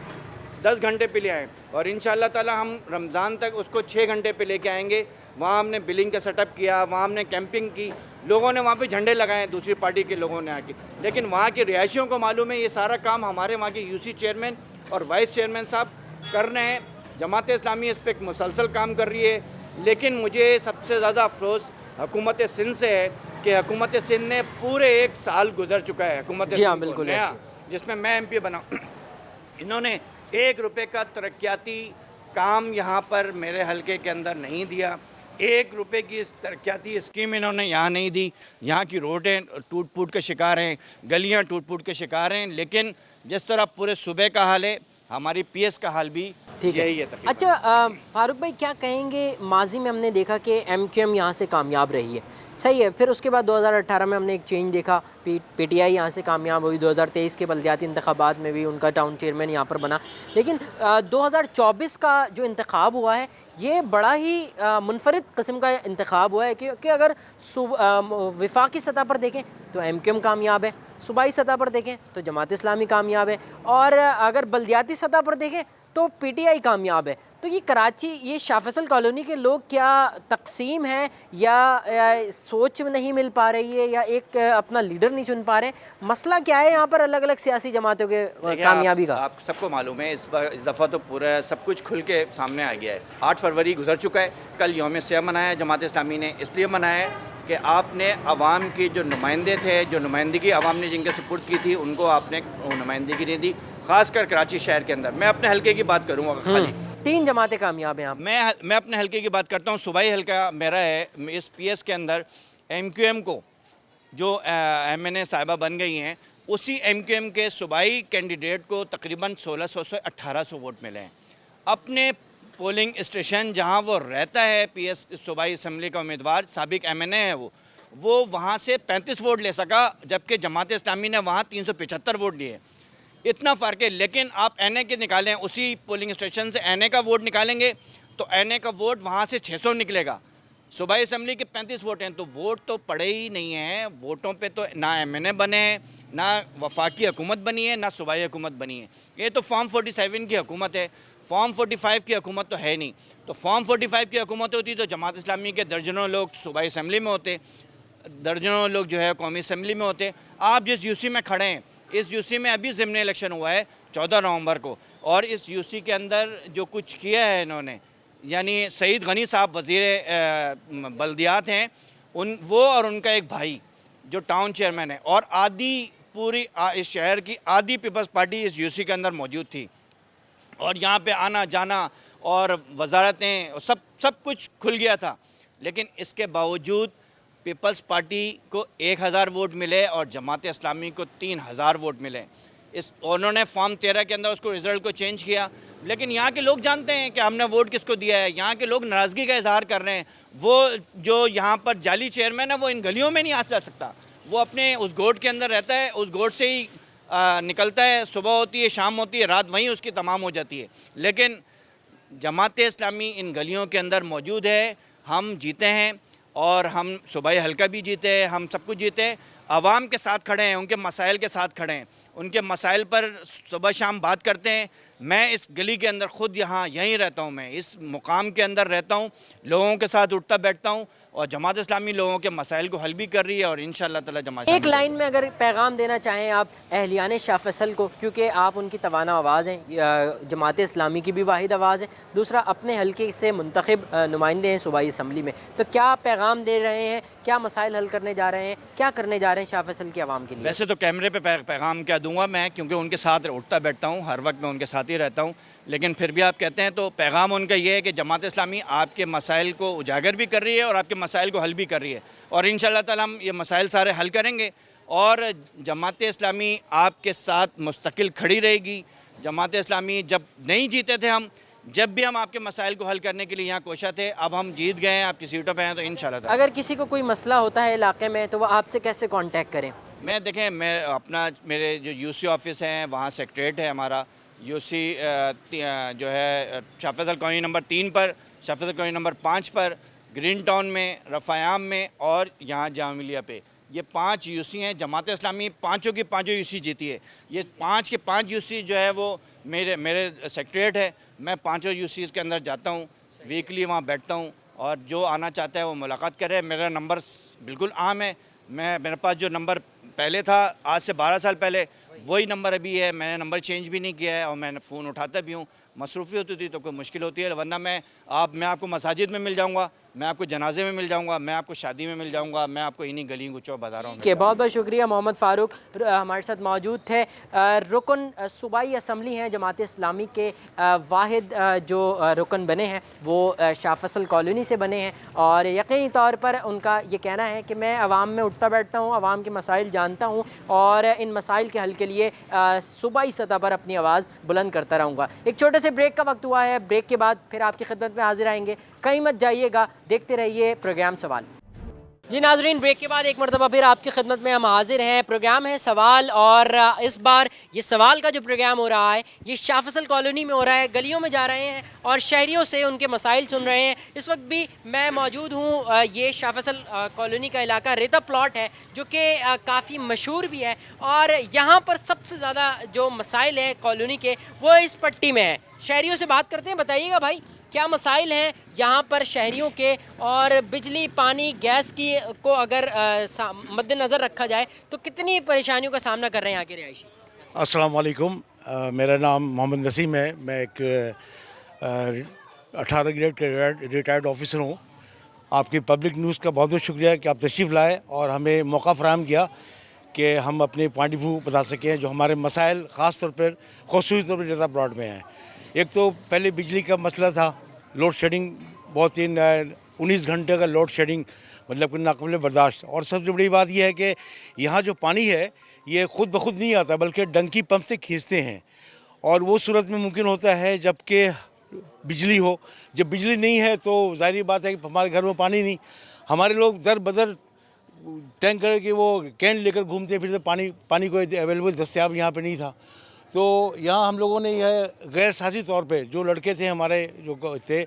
S11: 10 घंटे पे ले आए और इंशाअल्लाह ताला हम रमज़ान तक उसको 6 घंटे पे लेके आएंगे। वहाँ हमने बिलिंग का सेटअप किया, वहाँ हमने कैंपिंग की, लोगों ने वहाँ पे झंडे लगाए, दूसरी पार्टी के लोगों ने आके। लेकिन वहाँ के रिहायशियों को मालूम है ये सारा काम हमारे वहाँ के UC चेयरमैन और वाइस चेयरमैन साहब कर रहे हैं। जमात इस्लामी इस पर मुसलसल काम कर रही है। लेकिन मुझे सबसे ज़्यादा अफसोस हुकूमत सिंध से है कि हुकूमत सिंध ने पूरे 1 साल गुजर चुका है हुकूमत सिंध
S1: बिल्कुल
S11: नया, जिसमें मैं MP बना, इन्होंने 1 रुपये का तरक्याती काम यहाँ पर मेरे हलके के अंदर नहीं दिया। 1 रुपये की तरक्याती स्कीम इन्होंने यहाँ नहीं दी। यहाँ की रोडें टूट फूट के शिकार हैं, गलियाँ टूट फूट के शिकार हैं। लेकिन जिस तरह पूरे सूबे का हाल है, हमारी PS का हाल भी यही है तकरीबन।
S1: अच्छा फारूक भाई, क्या कहेंगे, माजी में हमने देखा कि MQM यहाँ से कामयाब रही है, सही है। फिर उसके बाद 2018 में हमने एक चेंज देखा, PTI यहाँ से कामयाब हुई। 2023 के बल्दियाती इंतखाबात में भी उनका टाउन चेयरमैन यहाँ पर बना। लेकिन 2024 का जो इंतखाब हुआ है ये बड़ा ही मुनफरिद किस्म का इंतखाब हुआ है, क्योंकि अगर वफाकी सतह पर देखें तो MQM कामयाब है, सूबाई सतह पर देखें तो जमात इस्लामी कामयाब है, और अगर बल्दियाती सतह पर देखें तो PTI कामयाब है। तो ये कराची, ये शाह फैसल कॉलोनी के लोग क्या तकसीम हैं या सोच नहीं मिल पा रही है या एक अपना लीडर नहीं चुन पा रहे? मसला क्या है यहाँ पर अलग अलग सियासी जमातों के कामयाबी का?
S11: आप सबको मालूम है इस दफ़ा तो पूरा सब कुछ खुल के सामने आ गया है। 8 फरवरी गुजर चुका है, कल यौम सियाह मनाया जमात इस्लामी ने। इसलिए मनाया है कि आपने अवाम की जो नुमाइंदे थे, जो नुमाइंदगी अवाम ने जिनके सपोर्ट की थी, उनको आपने नुमाइंदगी नहीं दी, ख़ासकर कराची शहर के अंदर। मैं अपने हलके की बात करूँगा खाली।
S1: 3 जमातें कामयाब हैं यहाँ।
S11: मैं अपने हलके की बात करता हूँ। सूबाई हलका मेरा है। इस PS के अंदर MQM को जो MNA साहिबा बन गई हैं, उसी MQM के सूबाई कैंडिडेट को तकरीबन 1600 से 1800 वोट मिले हैं। अपने पोलिंग स्टेशन जहाँ वो रहता है, PS सूबाई असम्बली का उम्मीदवार साबिक MNA है, वो वहाँ से 35 वोट ले सका, जबकि जमात इस्लामी ने वहाँ 375 वोट लिए। इतना फ़र्क है। लेकिन आप NA के निकालें, उसी पोलिंग स्टेशन से NA का वोट निकालेंगे तो NA का वोट वहाँ से 600 निकलेगा। सूबाई असम्बली के 35 वोट हैं, तो वोट तो पड़े ही नहीं हैं। वोटों पे तो ना MNA बने हैं, ना वफाकी हुकूमत बनी है, ना सूबाई हुकूमत बनी है। ये तो फॉर्म 47 की हुकूमत है, फॉर्म 45 की हुकूमत तो है नहीं। तो फॉर्म 45 की हुकूमत होती तो जमात इस्लामी के दर्जनों लोग सूबाई असम्बली में होते, दर्जनों लोग जो है कौमी असम्बली में होते। आप जिस UC में खड़े हैं, इस UC में अभी ज़िमनी इलेक्शन हुआ है 14 नवंबर को, और इस UC के अंदर जो कुछ किया है इन्होंने, यानी सईद गनी साहब वज़ीर बल्दियात हैं, वो और उनका एक भाई जो टाउन चेयरमैन है, और आधी पूरी इस शहर की आधी पीपल्स पार्टी इस यूसी के अंदर मौजूद थी, और यहाँ पे आना जाना और वजारतें सब कुछ खुल गया था। लेकिन इसके बावजूद पीपल्स पार्टी को 1000 वोट मिले और जमात इस्लामी को 3000 वोट मिले। उन्होंने फॉर्म 13 के अंदर उसको रिज़ल्ट को चेंज किया, लेकिन यहाँ के लोग जानते हैं कि हमने वोट किसको दिया है। यहाँ के लोग नाराज़गी का इजहार कर रहे हैं। वो जो यहाँ पर जाली चेयरमैन है वो इन गलियों में नहीं आ सकता, वो अपने उस गोट के अंदर रहता है, उस गोट से ही निकलता है, सुबह होती है, शाम होती है, रात वहीं उसकी तमाम हो जाती है। लेकिन जमात इस्लामी इन गलियों के अंदर मौजूद है। हम जीते हैं और हम सूबाई हल्का भी जीते हैं, हम सब कुछ जीते हैं। आवाम के साथ खड़े हैं, उनके मसाइल के साथ खड़े हैं, उनके मसाइल पर सुबह शाम बात करते हैं। मैं इस गली के अंदर ख़ुद यहीं रहता हूँ, मैं इस मुकाम के अंदर रहता हूँ, लोगों के साथ उठता बैठता हूँ, और जमात इस्लामी लोगों के मसाइल को हल भी कर रही है, और इंशाअल्लाह ताला जमात।
S1: एक लाइन में अगर पैगाम देना चाहें आप अहलियान शाह फैसल को, क्योंकि आप उनकी तवाना आवाज़ हैं, जमात इस्लामी की भी वाहिद आवाज़ है, दूसरा अपने हल्के से मुंतखब नुमाइंदे हैं सूबाई असम्बली में, तो क्या पैगाम दे रहे हैं, क्या मसाइल हल करने जा रहे हैं, क्या करने जा रहे हैं शाह फैसल की आवाम के लिए?
S11: वैसे तो कैमरे पे पैगाम क्या दूंगा मैं, क्योंकि उनके साथ उठता बैठता हूँ, हर वक्त मैं उनके साथ ही रहता हूँ, लेकिन फिर भी आप कहते हैं तो पैगाम उनका ये है कि जमात इस्लामी आपके मसाइल को उजागर भी कर रही है और आपके मसाइल को हल भी कर रही है, और इंशाअल्लाह ताला हम ये मसाइल सारे हल करेंगे, और जमात इस्लामी आपके साथ मुस्तकिल खड़ी रहेगी। जमात इस्लामी जब नहीं जीते थे हम, जब भी हम आपके मसाइल को हल करने के लिए यहाँ कोशा थे, अब हम जीत गए हैं, आपकी सीटों पे हैं, तो इंशाअल्लाह ताला।
S1: अगर किसी को कोई मसला होता है इलाके में तो वह आपसे कैसे कांटेक्ट करें?
S11: मैं देखें, मेरे जो यूसी ऑफिस हैं वहाँ सेक्रेटरीट है हमारा, यूसी जो है शाह फैसल कॉलोनी नंबर 3 पर, शाह फैसल कॉलोनी नंबर 5 पर, ग्रीन टाउन में, रफ़ायाम में, और यहाँ जामिया मिलिया पे। ये 5 यूसी हैं। जमात इस्लामी पाँचों की पाँचों यूसी जीती है। ये 5 के 5 यूसी जो है वो मेरे सेक्रेटरीट है। मैं पाँचों यूसीज़ के अंदर जाता हूँ, वीकली वहाँ बैठता हूँ, और जो आना चाहता है वो मुलाकात करे। मेरा नंबर बिल्कुल आम है, मेरे पास जो नंबर पहले था आज से 12 साल पहले, वही नंबर अभी है। मैंने नंबर चेंज भी नहीं किया है, और मैं फ़ोन उठाता भी हूँ। मसरूफ़ी होती थी तो कोई मुश्किल होती है, वरना मैं आपको मसाजिद में मिल जाऊँगा, मैं आपको जनाजे में मिल जाऊँगा, मैं आपको शादी में मिल जाऊँगा, मैं आपको इन्हीं गली गुचों बाज़ारों में।
S1: बहुत बहुत शुक्रिया। मोहम्मद फ़ारूक हमारे साथ मौजूद थे, रुकन सूबाई असम्बली हैं जमात इस्लामी के, वाहिद जो रुकन बने हैं वो शाह फैसल कॉलोनी से बने हैं, और यकीनी तौर पर उनका ये कहना है कि मैं आवाम में उठता बैठता हूँ, आवाम के मसाइल जानता हूँ, और इन मसाइल के हल के लिए सूबाई सतह पर अपनी आवाज़ बुलंद करता रहूँगा। एक छोटे से ब्रेक का वक्त हुआ है, ब्रेक के बाद फिर आपकी खिदमत में हाजिर आएंगे। कहीं मत जाइएगा, देखते रहिए प्रोग्राम सवाल। जी नाजरीन, ब्रेक के बाद एक मरतबा फिर आपकी खिदमत में हम हाजिर हैं। प्रोग्राम है सवाल, और इस बार ये सवाल का जो प्रोग्राम हो रहा है ये शाह फैसल कॉलोनी में हो रहा है। गलियों में जा रहे हैं और शहरियों से उनके मसाइल सुन रहे हैं। इस वक्त भी मैं मौजूद हूँ, ये शाह फैसल कॉलोनी का इलाका रेता प्लॉट है, जो कि काफ़ी मशहूर भी है, और यहाँ पर सबसे ज़्यादा जो मसाइल हैं कॉलोनी के वो इस पट्टी में है। शहरियों से बात करते हैं, बताइएगा भाई क्या मसाइल हैं यहाँ पर शहरियों के, और बिजली, पानी, गैस की को अगर मद्देनज़र रखा जाए तो कितनी परेशानियों का सामना कर रहे हैं यहाँ के रिहायशी?
S3: अस्सलाम वालेकुम, मेरा नाम मोहम्मद नसीम है। मैं एक 18 ग्रेड का रिटायर्ड ऑफिसर हूँ। आपकी पब्लिक न्यूज़ का बहुत बहुत शुक्रिया कि आप तशरीफ़ लाए और हमें मौका फ़राहम किया कि हम अपने पॉइंट ऑफ व्यू बता सकें, जो हमारे मसाइल ख़ास तौर पर खसूसी तौर पर रेता प्लॉट में हैं। एक तो पहले बिजली का मसला था, लोड शेडिंग बहुत ही 19 घंटे का लोड शेडिंग, मतलब कि नाकाबिल बर्दाश्त। और सबसे बड़ी बात यह है कि यहाँ जो पानी है ये ख़ुद ब खुद नहीं आता, बल्कि डंकी पंप से खींचते हैं, और वो सूरत में मुमकिन होता है जबकि बिजली हो। जब बिजली नहीं है तो ज़ाहिर बात है कि हमारे घर में पानी नहीं, हमारे लोग दर बदर टैंकर के वो कैन लेकर घूमते फिरते, पानी कोई अवेलेबल दस्तियाब यहाँ पे नहीं था। तो यहाँ हम लोगों ने यह गैर साज़ी तौर पे, जो लड़के थे हमारे जो थे,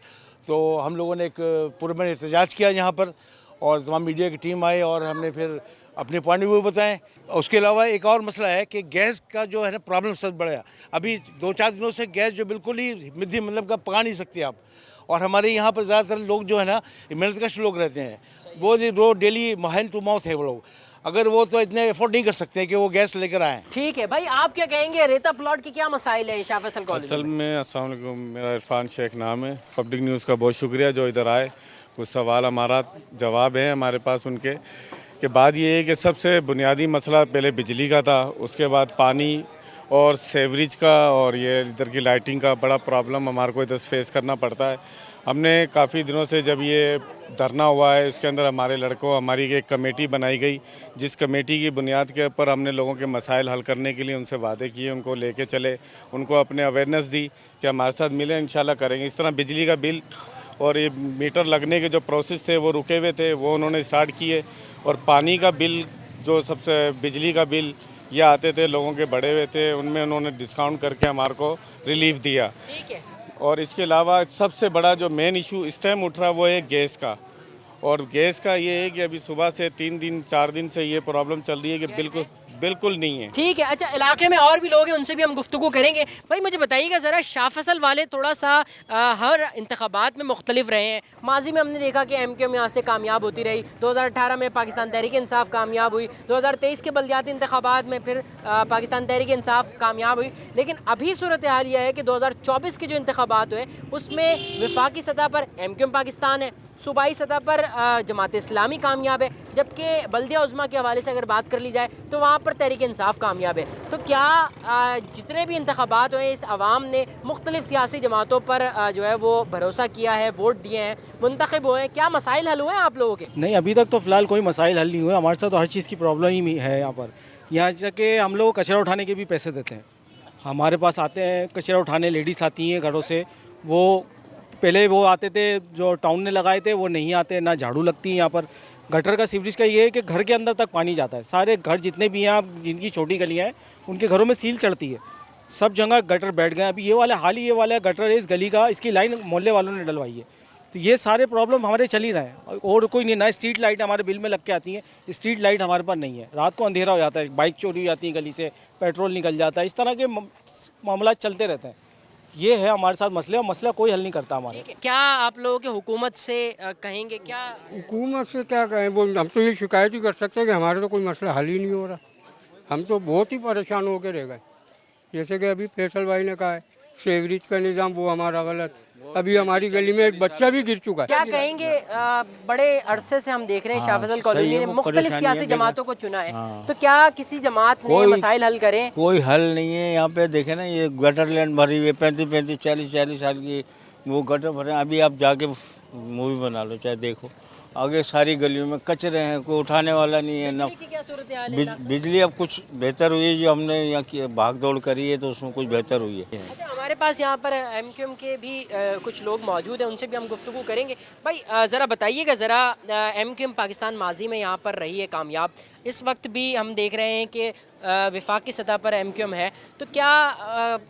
S3: तो हम लोगों ने एक पुरअमन एहतजाज किया यहाँ पर, और तमाम मीडिया की टीम आई और हमने फिर अपने पॉइंट ऑफ व्यू बताएं। उसके अलावा एक और मसला है कि गैस का जो है ना प्रॉब्लम सब बढ़ा। अभी 2-4 दिनों से गैस जो बिल्कुल ही मतलब का पका नहीं सकते आप, और हमारे यहाँ पर ज़्यादातर लोग जो है ना मेहनतकश लोग रहते हैं, वो डेली हैंड टू माउथ है वो लोग, अगर वो तो इतने अफोर्ड नहीं कर सकते कि वो गैस लेकर आएँ।
S1: ठीक है भाई, आप क्या कहेंगे, रेता प्लॉट के क्या मसाइल है शाह फैसल कॉलोनी?
S12: असल में अस्सलाम वालेकुम, मेरा इरफान शेख नाम है। पब्लिक न्यूज़ का बहुत शुक्रिया जो इधर आए, कुछ सवाल हमारा जवाब है हमारे पास उनके। के बाद ये है कि सबसे बुनियादी मसला पहले बिजली का था, उसके बाद पानी और सेवरेज का, और ये इधर की लाइटिंग का बड़ा प्रॉब्लम हमारे को इधर फेस करना पड़ता है। हमने काफ़ी दिनों से जब ये धरना हुआ है, इसके अंदर हमारे लड़कों हमारी एक कमेटी बनाई गई, जिस कमेटी की बुनियाद के ऊपर हमने लोगों के मसाइल हल करने के लिए उनसे वादे किए, उनको लेके चले, उनको अपने अवेयरनेस दी कि हमारे साथ मिले, इंशाल्लाह करेंगे। इस तरह बिजली का बिल और ये मीटर लगने के जो प्रोसेस थे वो रुके हुए थे, वो उन्होंने स्टार्ट किए। और पानी का बिल, जो सबसे बिजली का बिल ये आते थे लोगों के बढ़े हुए थे, उनमें उन्होंने डिस्काउंट करके हमारे को रिलीफ दिया।
S1: ठीक है।
S12: और इसके अलावा सबसे बड़ा जो मेन इशू इस टाइम उठ रहा है वो है गैस का। और गैस का ये है कि अभी सुबह से 3 दिन 4 दिन से ये प्रॉब्लम चल रही है कि बिल्कुल नहीं है।
S1: ठीक है। अच्छा, इलाके में और भी लोग हैं, उनसे भी हम गुफ्तगू करेंगे। भाई मुझे बताइएगा ज़रा, शाह फैसल वाले थोड़ा सा हर इंतखाबात में मुख्तलिफ रहे हैं। माजी में हमने देखा कि MQM यहाँ से कामयाब होती रही, 2018 में पाकिस्तान तहरीक इंसाफ कामयाब हुई, 2023 के बल्दियाती इंतखाबात में फिर पाकिस्तान तहरीक इंसाफ कामयाब हुई। लेकिन अभी सूरत हाल यह है कि 2024 के जो इंतखाबात हुए उसमें वफाकी सतह पर MQM पाकिस्तान है, सूबाई सतह पर जमात इस्लामी कामयाब है, जबकि बल्दिया उज़्मा के हवाले से अगर बात कर ली जाए तो वहाँ पर तहरीक इंसाफ कामयाब है। तो क्या जितने भी इंतखाबात हुए इस आवाम ने मुख्तलिफ सियासी जमातों पर जो है वो भरोसा किया है, वोट दिए हैं, मुंतखब हुए हैं, क्या मसाइल हल हुए हैं आप लोगों के?
S13: नहीं, अभी तक तो फ़िलहाल कोई मसाइल हल नहीं हुए। हमारे साथ तो हर चीज़ की प्रॉब्लम ही है यहाँ पर। यहाँ जाके हम लोग कचरा उठाने के भी पैसे देते हैं। हमारे पास आते हैं कचरा उठाने, लेडीज़ आती हैं घरों से। वो पहले वो आते थे जो टाउन ने लगाए थे, वो नहीं आते, ना झाड़ू लगती है यहाँ पर। गटर का सीवरेज का ये है कि घर के अंदर तक पानी जाता है। सारे घर जितने भी हैं, आप जिनकी छोटी गलियाँ हैं उनके घरों में सील चढ़ती है, सब जगह गटर बैठ गए। अभी ये वाला हाल ही ये वाला गटर है इस गली का, इसकी लाइन मोहल्ले वालों ने डलवाई है। तो ये सारे प्रॉब्लम हमारे चल ही रहे हैं और कोई नहीं। ना स्ट्रीट लाइट हमारे बिल में लग के आती है, स्ट्रीट लाइट हमारे पास नहीं है। रात को अंधेरा हो जाता है, बाइक चोरी हो जाती है गली से, पेट्रोल निकल जाता है, इस तरह के मामला चलते रहते हैं। ये है हमारे साथ मसले, और मसला कोई हल नहीं करता हमारे।
S1: क्या आप लोगों के हुकूमत से कहेंगे? क्या
S14: हुकूमत से क्या कहें, वो हम तो ये शिकायत ही कर सकते हैं कि हमारे तो कोई मसला हल ही नहीं हो रहा। हम तो बहुत ही परेशान होकर रह गए। जैसे कि अभी फैसल भाई ने कहा है सेवरेज का निज़ाम वो हमारा गलत। अभी हमारी गली में एक बच्चा भी गिर चुका है।
S1: क्या कहेंगे? बड़े अरसे से हम देख रहे हैं शाह फैसल कॉलोनी ने मुख्तलिफ सियासी जमातों को चुना है, तो क्या किसी जमात ने मसाइल हल करें?
S5: कोई हल नहीं है यहाँ पे। देखे ना, ये गटर लैंड भरी हुई है, 35-35 40-40 साल की वो गटर भरे। अभी आप जाके मूवी बना लो, चाहे देखो, आगे सारी गलियों में कचरे हैं, कोई उठाने वाला नहीं है ना।
S1: क्या सूरत हाल है?
S5: बिजली अब कुछ बेहतर हुई है, जो हमने यहाँ की भाग दौड़ करी है तो उसमें कुछ बेहतर हुई है।
S1: अच्छा, हमारे पास यहाँ पर MQM के भी कुछ लोग मौजूद हैं, उनसे भी हम गुफ्तगू करेंगे। भाई ज़रा बताइएगा ज़रा, MQM पाकिस्तान माजी में यहाँ पर रही है कामयाब, इस वक्त भी हम देख रहे हैं कि वफाकी सतह पर MQM है, तो क्या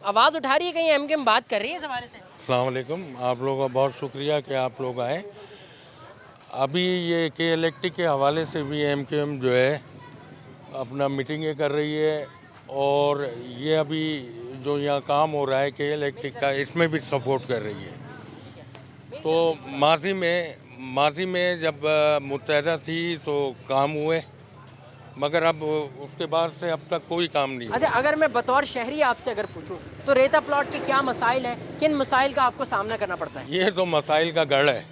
S1: आवाज़ उठा रही है, कहीं MQM बात कर रही है इस हवाले से?
S15: अस्सलाम वालेकुम, आप लोगों का बहुत शुक्रिया कि आप लोग आए। अभी ये के इलेक्ट्रिक के हवाले से भी MQM जो है अपना मीटिंगें कर रही है, और ये अभी जो यहाँ काम हो रहा है के इलेक्ट्रिक का, इसमें भी सपोर्ट कर रही है। तो माजी में जब मुत्तहदा थी तो काम हुए, मगर अब उसके बाद से अब तक कोई काम नहीं।
S1: अच्छा, अगर मैं बतौर शहरी आपसे अगर पूछूं तो रेता प्लॉट के क्या मसाइल हैं, किन मसाइल का आपको सामना करना पड़ता है?
S15: ये तो मसाइल का गढ़ है,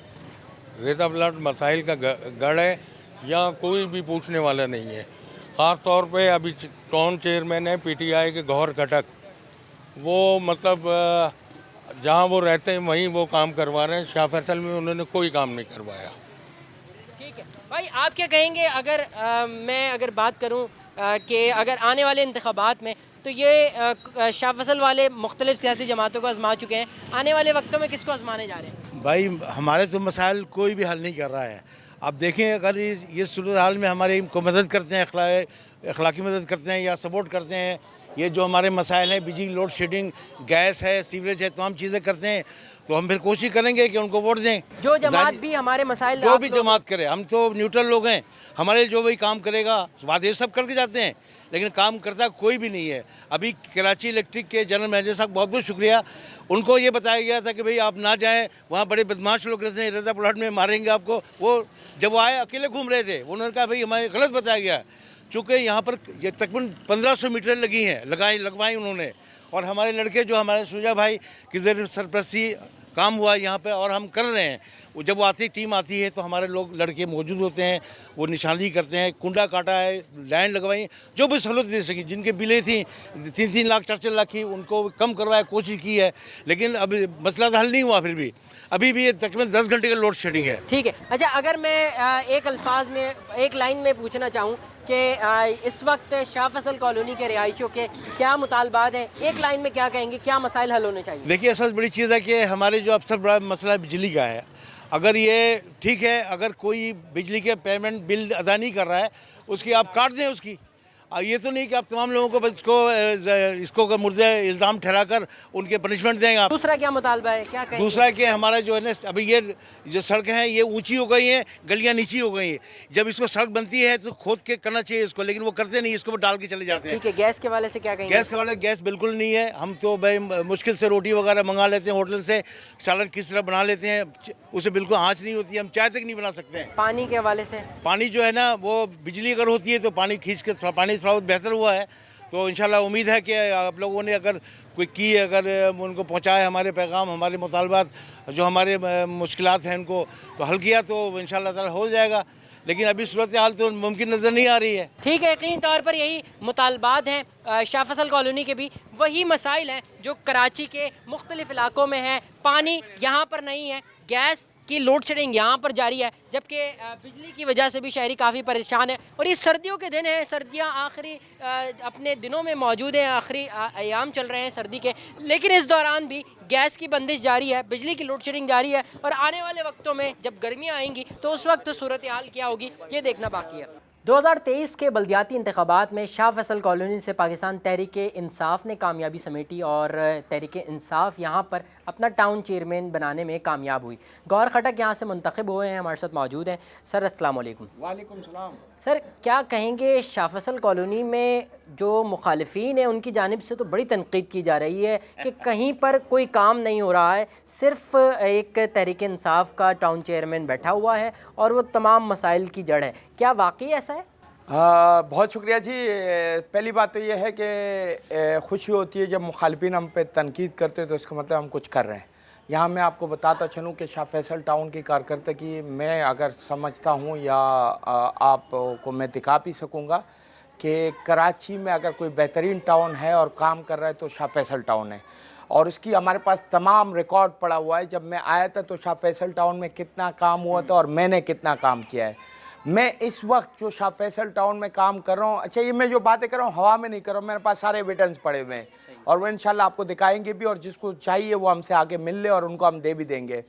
S15: रेता प्लाट मसाइल का गढ़ है, यहाँ कोई भी पूछने वाला नहीं है। ख़ास तौर पे अभी टाउन चेयरमैन है PTI के गौहर खटक, वो मतलब जहाँ वो रहते हैं वहीं वो काम करवा रहे हैं। शाह फैसल में उन्होंने कोई काम नहीं करवाया।
S1: ठीक है भाई, आप क्या कहेंगे? अगर मैं अगर बात करूं कि अगर आने वाले इंतखाबात में, तो ये शाह फैसल वाले मुख्तलिफ सियासी जमातों को आजमा चुके हैं, आने वाले वक्तों में किसको आजमाने जा रहे हैं?
S3: भाई हमारे तो मसाइल कोई भी हल नहीं कर रहा है। अब देखें, अगर ये सूरत हाल में हमारे को मदद करते हैं, अखलाकी मदद करते हैं या सपोर्ट करते हैं, ये जो हमारे मसाइल हैं, बिजली लोड शेडिंग, गैस है, सीवरेज है, तमाम चीज़ें करते हैं, तो हम फिर कोशिश करेंगे कि उनको वोट दें।
S1: जो जमात भी हमारे मसाइल,
S3: जो भी जमात करे, हम तो न्यूट्रल लोग हैं। हमारे जो भी काम करेगा, वादे सब करके जाते हैं, लेकिन काम करता कोई भी नहीं है। अभी कराची इलेक्ट्रिक के जनरल मैनेजर साहब, बहुत बहुत शुक्रिया, उनको ये बताया गया था कि भाई आप ना जाएं, वहाँ बड़े बदमाश लोग रहते हैं, रेता प्लाट में मारेंगे आपको। वो जब वो आए अकेले घूम रहे थे, उन्होंने कहा भाई हमारे गलत बताया गया, चूँकि यहाँ पर ये तकरीबन 1500 मीटर लगी हैं, लगवाई उन्होंने। और हमारे लड़के जो हमारे शुजा भाई की सरपरस्ती
S4: काम हुआ है यहाँ पे और हम कर रहे हैं। वो जब वो आती टीम आती है तो हमारे लोग लड़के मौजूद होते हैं, वो निशानदी करते हैं, कुंडा काटा है, लाइन लगवाई, जो भी सहूलत दे सकी। जिनके बिलें थी 3-3 लाख 4-4 लाख की, उनको कम करवाया, कोशिश की है, लेकिन अभी मसला तो हल नहीं हुआ। फिर भी अभी भी तकरीबन 10 घंटे का लोड शेडिंग है।
S1: ठीक है। अच्छा, अगर मैं एक अल्फाज में, एक लाइन में पूछना चाहूँ कि इस वक्त शाह फैसल कॉलोनी के रिहायशियों के क्या मुतालबात हैं, एक लाइन में क्या कहेंगे, क्या मसाइल हल होने चाहिए?
S4: देखिए, सबसे बड़ी चीज़ है कि हमारे जो अब सबसे बड़ा मसला बिजली का है। अगर ये ठीक है, अगर कोई बिजली के पेमेंट बिल अदा नहीं कर रहा है, उसकी आप काट दें उसकी। ये तो नहीं कि आप तमाम लोगों को इसको मुर्दे इल्ज़ाम ठहराकर उनके पनिशमेंट देंगे आप।
S1: दूसरा क्या मुतालबा है, क्या कहेंगे?
S4: दूसरा कि हमारा जो है ना, अभी ये जो सड़कें हैं ये ऊंची हो गई हैं, गलियां नीची हो गई हैं। जब इसको सड़क बनती है तो खोद के करना चाहिए इसको, लेकिन वो करते नहीं, इसको डाल के चले जाते हैं।
S1: ठीक है। गैस के वाले से क्या कहेंगे?
S4: गैस के वाले गैस बिल्कुल नहीं है। हम तो भाई मुश्किल से रोटी वगैरह मंगा लेते हैं होटल से, सालन किस तरह बना लेते हैं, उसे बिल्कुल आँच नहीं होती है, हम चाय तक नहीं बना सकते हैं।
S1: पानी के हवाले से?
S4: पानी जो है ना, वो बिजली अगर होती है तो पानी खींच के पानी थोड़ा बेहतर हुआ है। तो इंशाल्लाह उम्मीद है कि आप लोगों ने अगर अगर उनको पहुंचाए हमारे पैगाम, हमारे मुतालबात, जो हमारे मुश्किलात हैं उनको तो हल किया, तो इंशाल्लाह ताला हो जाएगा। लेकिन अभी सूरत हाल तो मुमकिन नज़र नहीं आ रही है।
S1: ठीक है। यकीन तौर पर यही मुतालबात हैं शाह फैसल कॉलोनी के भी, वही मसाइल हैं जो कराची के मुख्तलिफ इलाकों में हैं। पानी यहाँ पर नहीं है, गैस की लोड शेडिंग यहाँ पर जारी है, जबकि बिजली की वजह से भी शहरी काफ़ी परेशान है। और ये सर्दियों के दिन हैं, सर्दियाँ आखिरी अपने दिनों में मौजूद हैं, आखिरी अयाम चल रहे हैं सर्दी के, लेकिन इस दौरान भी गैस की बंदिश जारी है, बिजली की लोड शेडिंग जारी है। और आने वाले वक्तों में जब गर्मियाँ आएंगी तो उस वक्त सूरत हाल क्या होगी, ये देखना बाकी है। 2023 के बल्दियाती इंतखाबात में शाह फैसल कॉलोनी से पाकिस्तान तहरीक इंसाफ ने कामयाबी समेटी और तहरीक इंसाफ यहाँ पर अपना टाउन चेयरमैन बनाने में कामयाब हुई। गौर खटक यहाँ से मुंतखब हुए हैं, हमारे साथ मौजूद हैं। सर अस्सलाम वालेकुम।
S3: वालेकुम सलाम।
S1: सर, क्या कहेंगे, शाह फैसल कॉलोनी में जो मुखालिफिन हैं उनकी जानिब से तो बड़ी तनकीद की जा रही है कि कहीं पर कोई काम नहीं हो रहा है, सिर्फ एक तहरीक इंसाफ का टाउन चेयरमैन बैठा हुआ है और वो तमाम मसाइल की जड़ है। क्या वाकई ऐसा है?
S16: बहुत शुक्रिया जी। पहली बात तो ये है कि खुशी होती है जब मुखालिफिन हम पे तनकीद करते तो इसका मतलब हम कुछ कर रहे हैं। यहाँ मैं आपको बताता चलूँ कि शाह फैसल टाउन की कारकर्दगी मैं अगर समझता हूँ या आपको मैं दिखा भी सकूँगा कि कराची में अगर कोई बेहतरीन टाउन है और काम कर रहा है तो शाह फैसल टाउन है। और इसकी हमारे पास तमाम रिकॉर्ड पड़ा हुआ है। जब मैं आया था तो शाह फैसल टाउन में कितना काम हुआ था और मैंने कितना काम किया है। मैं इस वक्त जो शाह फैसल टाउन में काम कर रहा हूँ, अच्छा ये मैं जो बातें कर रहा हूँ हवा में नहीं कर रहा हूँ, मेरे पास सारे एविडेंस पड़े हुए हैं और वो इंशाल्लाह आपको दिखाएंगे भी, और जिसको चाहिए वो हमसे आके मिल ले और उनको हम दे भी देंगे।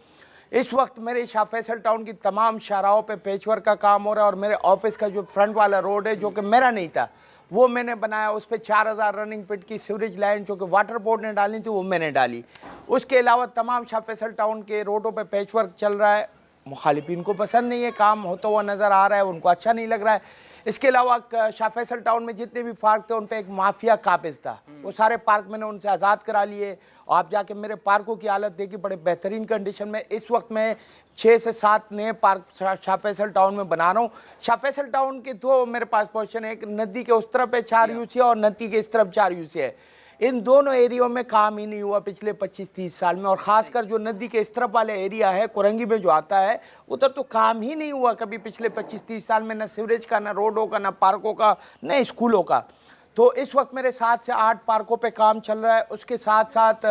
S16: इस वक्त मेरे शाह फैसल टाउन की तमाम शाहराहों पे पेचवर्क का काम हो रहा है और मेरे ऑफिस का जो फ्रंट वाला रोड है जो कि मेरा नहीं था वो मैंने बनाया। उस पर 4000 रनिंग फिट की सीवरेज लाइन जो कि वाटर बोर्ड ने डाली थी वो मैंने डाली। उसके अलावा तमाम शाह फैसल टाउन के रोडों पे पैचवर्क चल रहा है। मुखालिफिन को पसंद नहीं है, काम होता हुआ नज़र आ रहा है, उनको अच्छा नहीं लग रहा है। इसके अलावा शाह फैसल टाउन में जितने भी पार्क थे उन पर एक माफिया काबिज था, वो सारे पार्क मैंने उनसे आज़ाद करा लिए। और आप जाके मेरे पार्कों की हालत देखिए, बड़े बेहतरीन कंडीशन में। इस वक्त मैं 6 से 7 नए पार्क शाह फैसल टाउन में बना रहा हूँ। शाह फैसल टाउन के 2 मेरे पास पोजीशन है, एक नदी के उस तरफ है 4 यूसी और नदी के इस तरफ 4 यूसी है। इन दोनों एरियो में काम ही नहीं हुआ पिछले 25-30 साल में, और ख़ासकर जो नदी के इस तरफ वाले एरिया है कुरंगी में जो आता है उधर तो काम ही नहीं हुआ कभी पिछले 25-30 साल में, न सीवरेज का, न रोडों का, न पार्कों का, न स्कूलों का। तो इस वक्त मेरे 7 से 8 पार्कों पे काम चल रहा है। उसके साथ साथ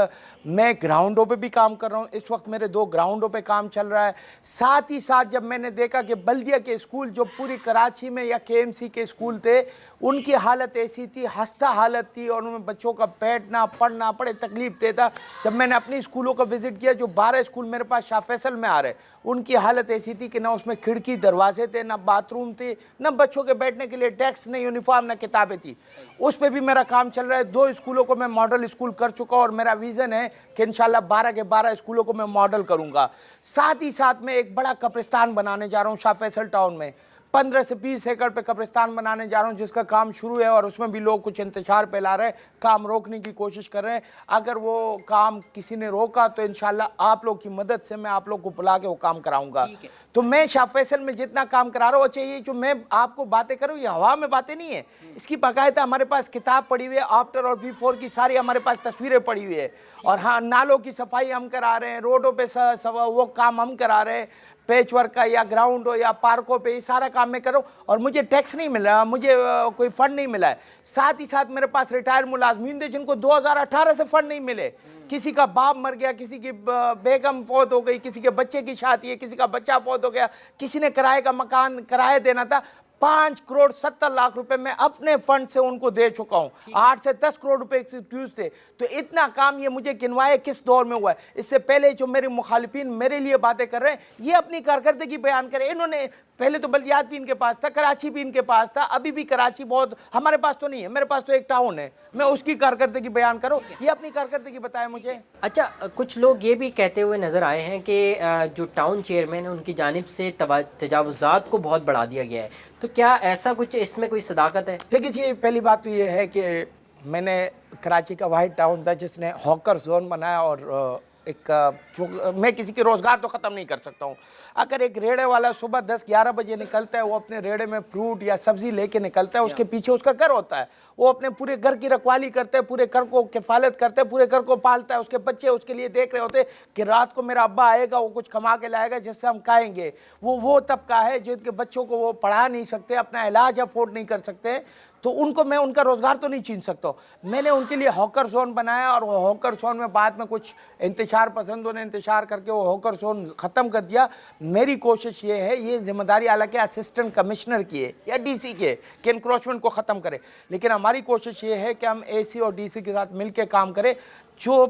S16: मैं ग्राउंडों पे भी काम कर रहा हूँ। इस वक्त मेरे 2 ग्राउंडों पे काम चल रहा है। साथ ही साथ जब मैंने देखा कि बल्दिया के स्कूल जो पूरी कराची में या KMC के स्कूल थे उनकी हालत ऐसी थी, हंसता हालत थी और उनमें बच्चों का बैठना पढ़ना बड़े तकलीफ देता। जब मैंने अपनी स्कूलों का विज़िट किया, जो 12 स्कूल मेरे पास शाह फैसल में आ रहे, उनकी हालत ऐसी थी कि ना उसमें खिड़की दरवाजे थे, ना बाथरूम थे, ना बच्चों के बैठने के लिए डेस्क, ना यूनिफॉर्म, ना किताबें थी। उस पर भी मेरा काम चल रहा है। 2 स्कूलों को मैं मॉडल स्कूल कर चुका और मेरा विज़न है कि इंशाल्लाह 12 के 12 स्कूलों को मैं मॉडल करूंगा। साथ ही साथ मैं एक बड़ा कब्रिस्तान बनाने जा रहा हूं शाह फैसल टाउन में। 15 से 20 एकड़ पे कब्रिस्तान बनाने जा रहा हूं जिसका काम शुरू है और उसमें भी लोग कुछ इंतशार फैला रहे हैं, काम रोकने की कोशिश कर रहे हैं। अगर वो काम किसी ने रोका तो इंशाल्लाह आप लोग की मदद से मैं आप लोग को बुला के वो काम कराऊंगा। तो मैं शाह फैसल में जितना काम करा रहा हूँ, अच्छा ये जो मैं आपको बातें करूँ ये हवा में बातें नहीं है, इसकी बाकायदा हमारे पास किताब पड़ी हुई है, आफ्टर और बिफोर की सारी हमारे पास तस्वीरें पड़ी हुई है। और हाँ, नालों की सफाई हम करा रहे हैं, रोडों पे वो काम हम करा रहे हैं, पैच वर्क का या ग्राउंड हो या पार्कों पे, ये सारा काम मैं करूँ और मुझे टैक्स नहीं मिल रहा, मुझे कोई फंड नहीं मिला है। साथ ही साथ मेरे पास रिटायर्ड मुलाजमीन थे जिनको 2018 से फंड नहीं मिले, किसी का बाप मर गया, किसी की बेगम फौत हो गई, किसी के बच्चे की शादी है, किसी का बच्चा फौत हो गया, किसी ने किराए का मकान किराया देना था, 5 करोड़ 70 लाख रुपए मैं अपने फंड से उनको दे चुका हूं। 8 से 10 करोड़ रुपए एक्सक्यूज थे। तो इतना काम ये मुझे गिनवाए किस दौर में हुआ है। इससे पहले जो मेरे मुखालिफिन मेरे लिए बातें कर रहे हैं, ये अपनी कारकर्दगी बयान करें। इन्होंने पहले तो बल्दियात भी इनके पास था, कराची भी इनके पास था, अभी भी कराची बहुत, हमारे पास तो नहीं है, मेरे पास तो एक टाउन है, मैं उसकी कारकर्दगी बयान करूं, ये अपनी कारकर्दगी बताए मुझे।
S1: अच्छा, कुछ लोग ये भी कहते हुए नज़र आए हैं कि जो टाउन चेयरमैन है उनकी जानिब से तजावुज़ात को बहुत बढ़ा दिया गया है, तो क्या ऐसा कुछ इसमें कोई सदाकत है?
S16: देखिए जी, पहली बात तो ये है कि मैंने कराची का वाहिद टाउन था जिसने हॉकर जोन बनाया और जो मैं किसी के रोज़गार तो ख़त्म नहीं कर सकता हूँ। अगर एक रेड़े वाला सुबह 10-11 बजे निकलता है, वो अपने रेड़े में फ्रूट या सब्ज़ी लेके निकलता है, उसके पीछे उसका घर होता है, वो अपने पूरे घर की रखवाली करता है, पूरे घर को किफ़ालत करता है, पूरे घर को पालता है, उसके बच्चे उसके लिए देख रहे होते हैं कि रात को मेरा अब्बा आएगा, वो कुछ कमा के लाएगा जिससे हम खाएंगे। वो तबका है जिनके बच्चों को वो पढ़ा नहीं सकते, अपना इलाज अफोर्ड नहीं कर सकते, तो उनको मैं उनका रोज़गार तो नहीं छीन सकता। मैंने उनके लिए हॉकर जोन बनाया और वो हॉकर जोन में बाद में कुछ इंतशार पसंदों ने इंतशार करके वो हॉकर जोन ख़त्म कर दिया। मेरी कोशिश ये है, ये जिम्मेदारी हालांकि असिस्टेंट कमिश्नर की है या डीसी की है कि इंक्रोचमेंट को ख़त्म करें, लेकिन हमारी कोशिश ये है कि हम एसी और डीसी के साथ मिल के काम करें। जो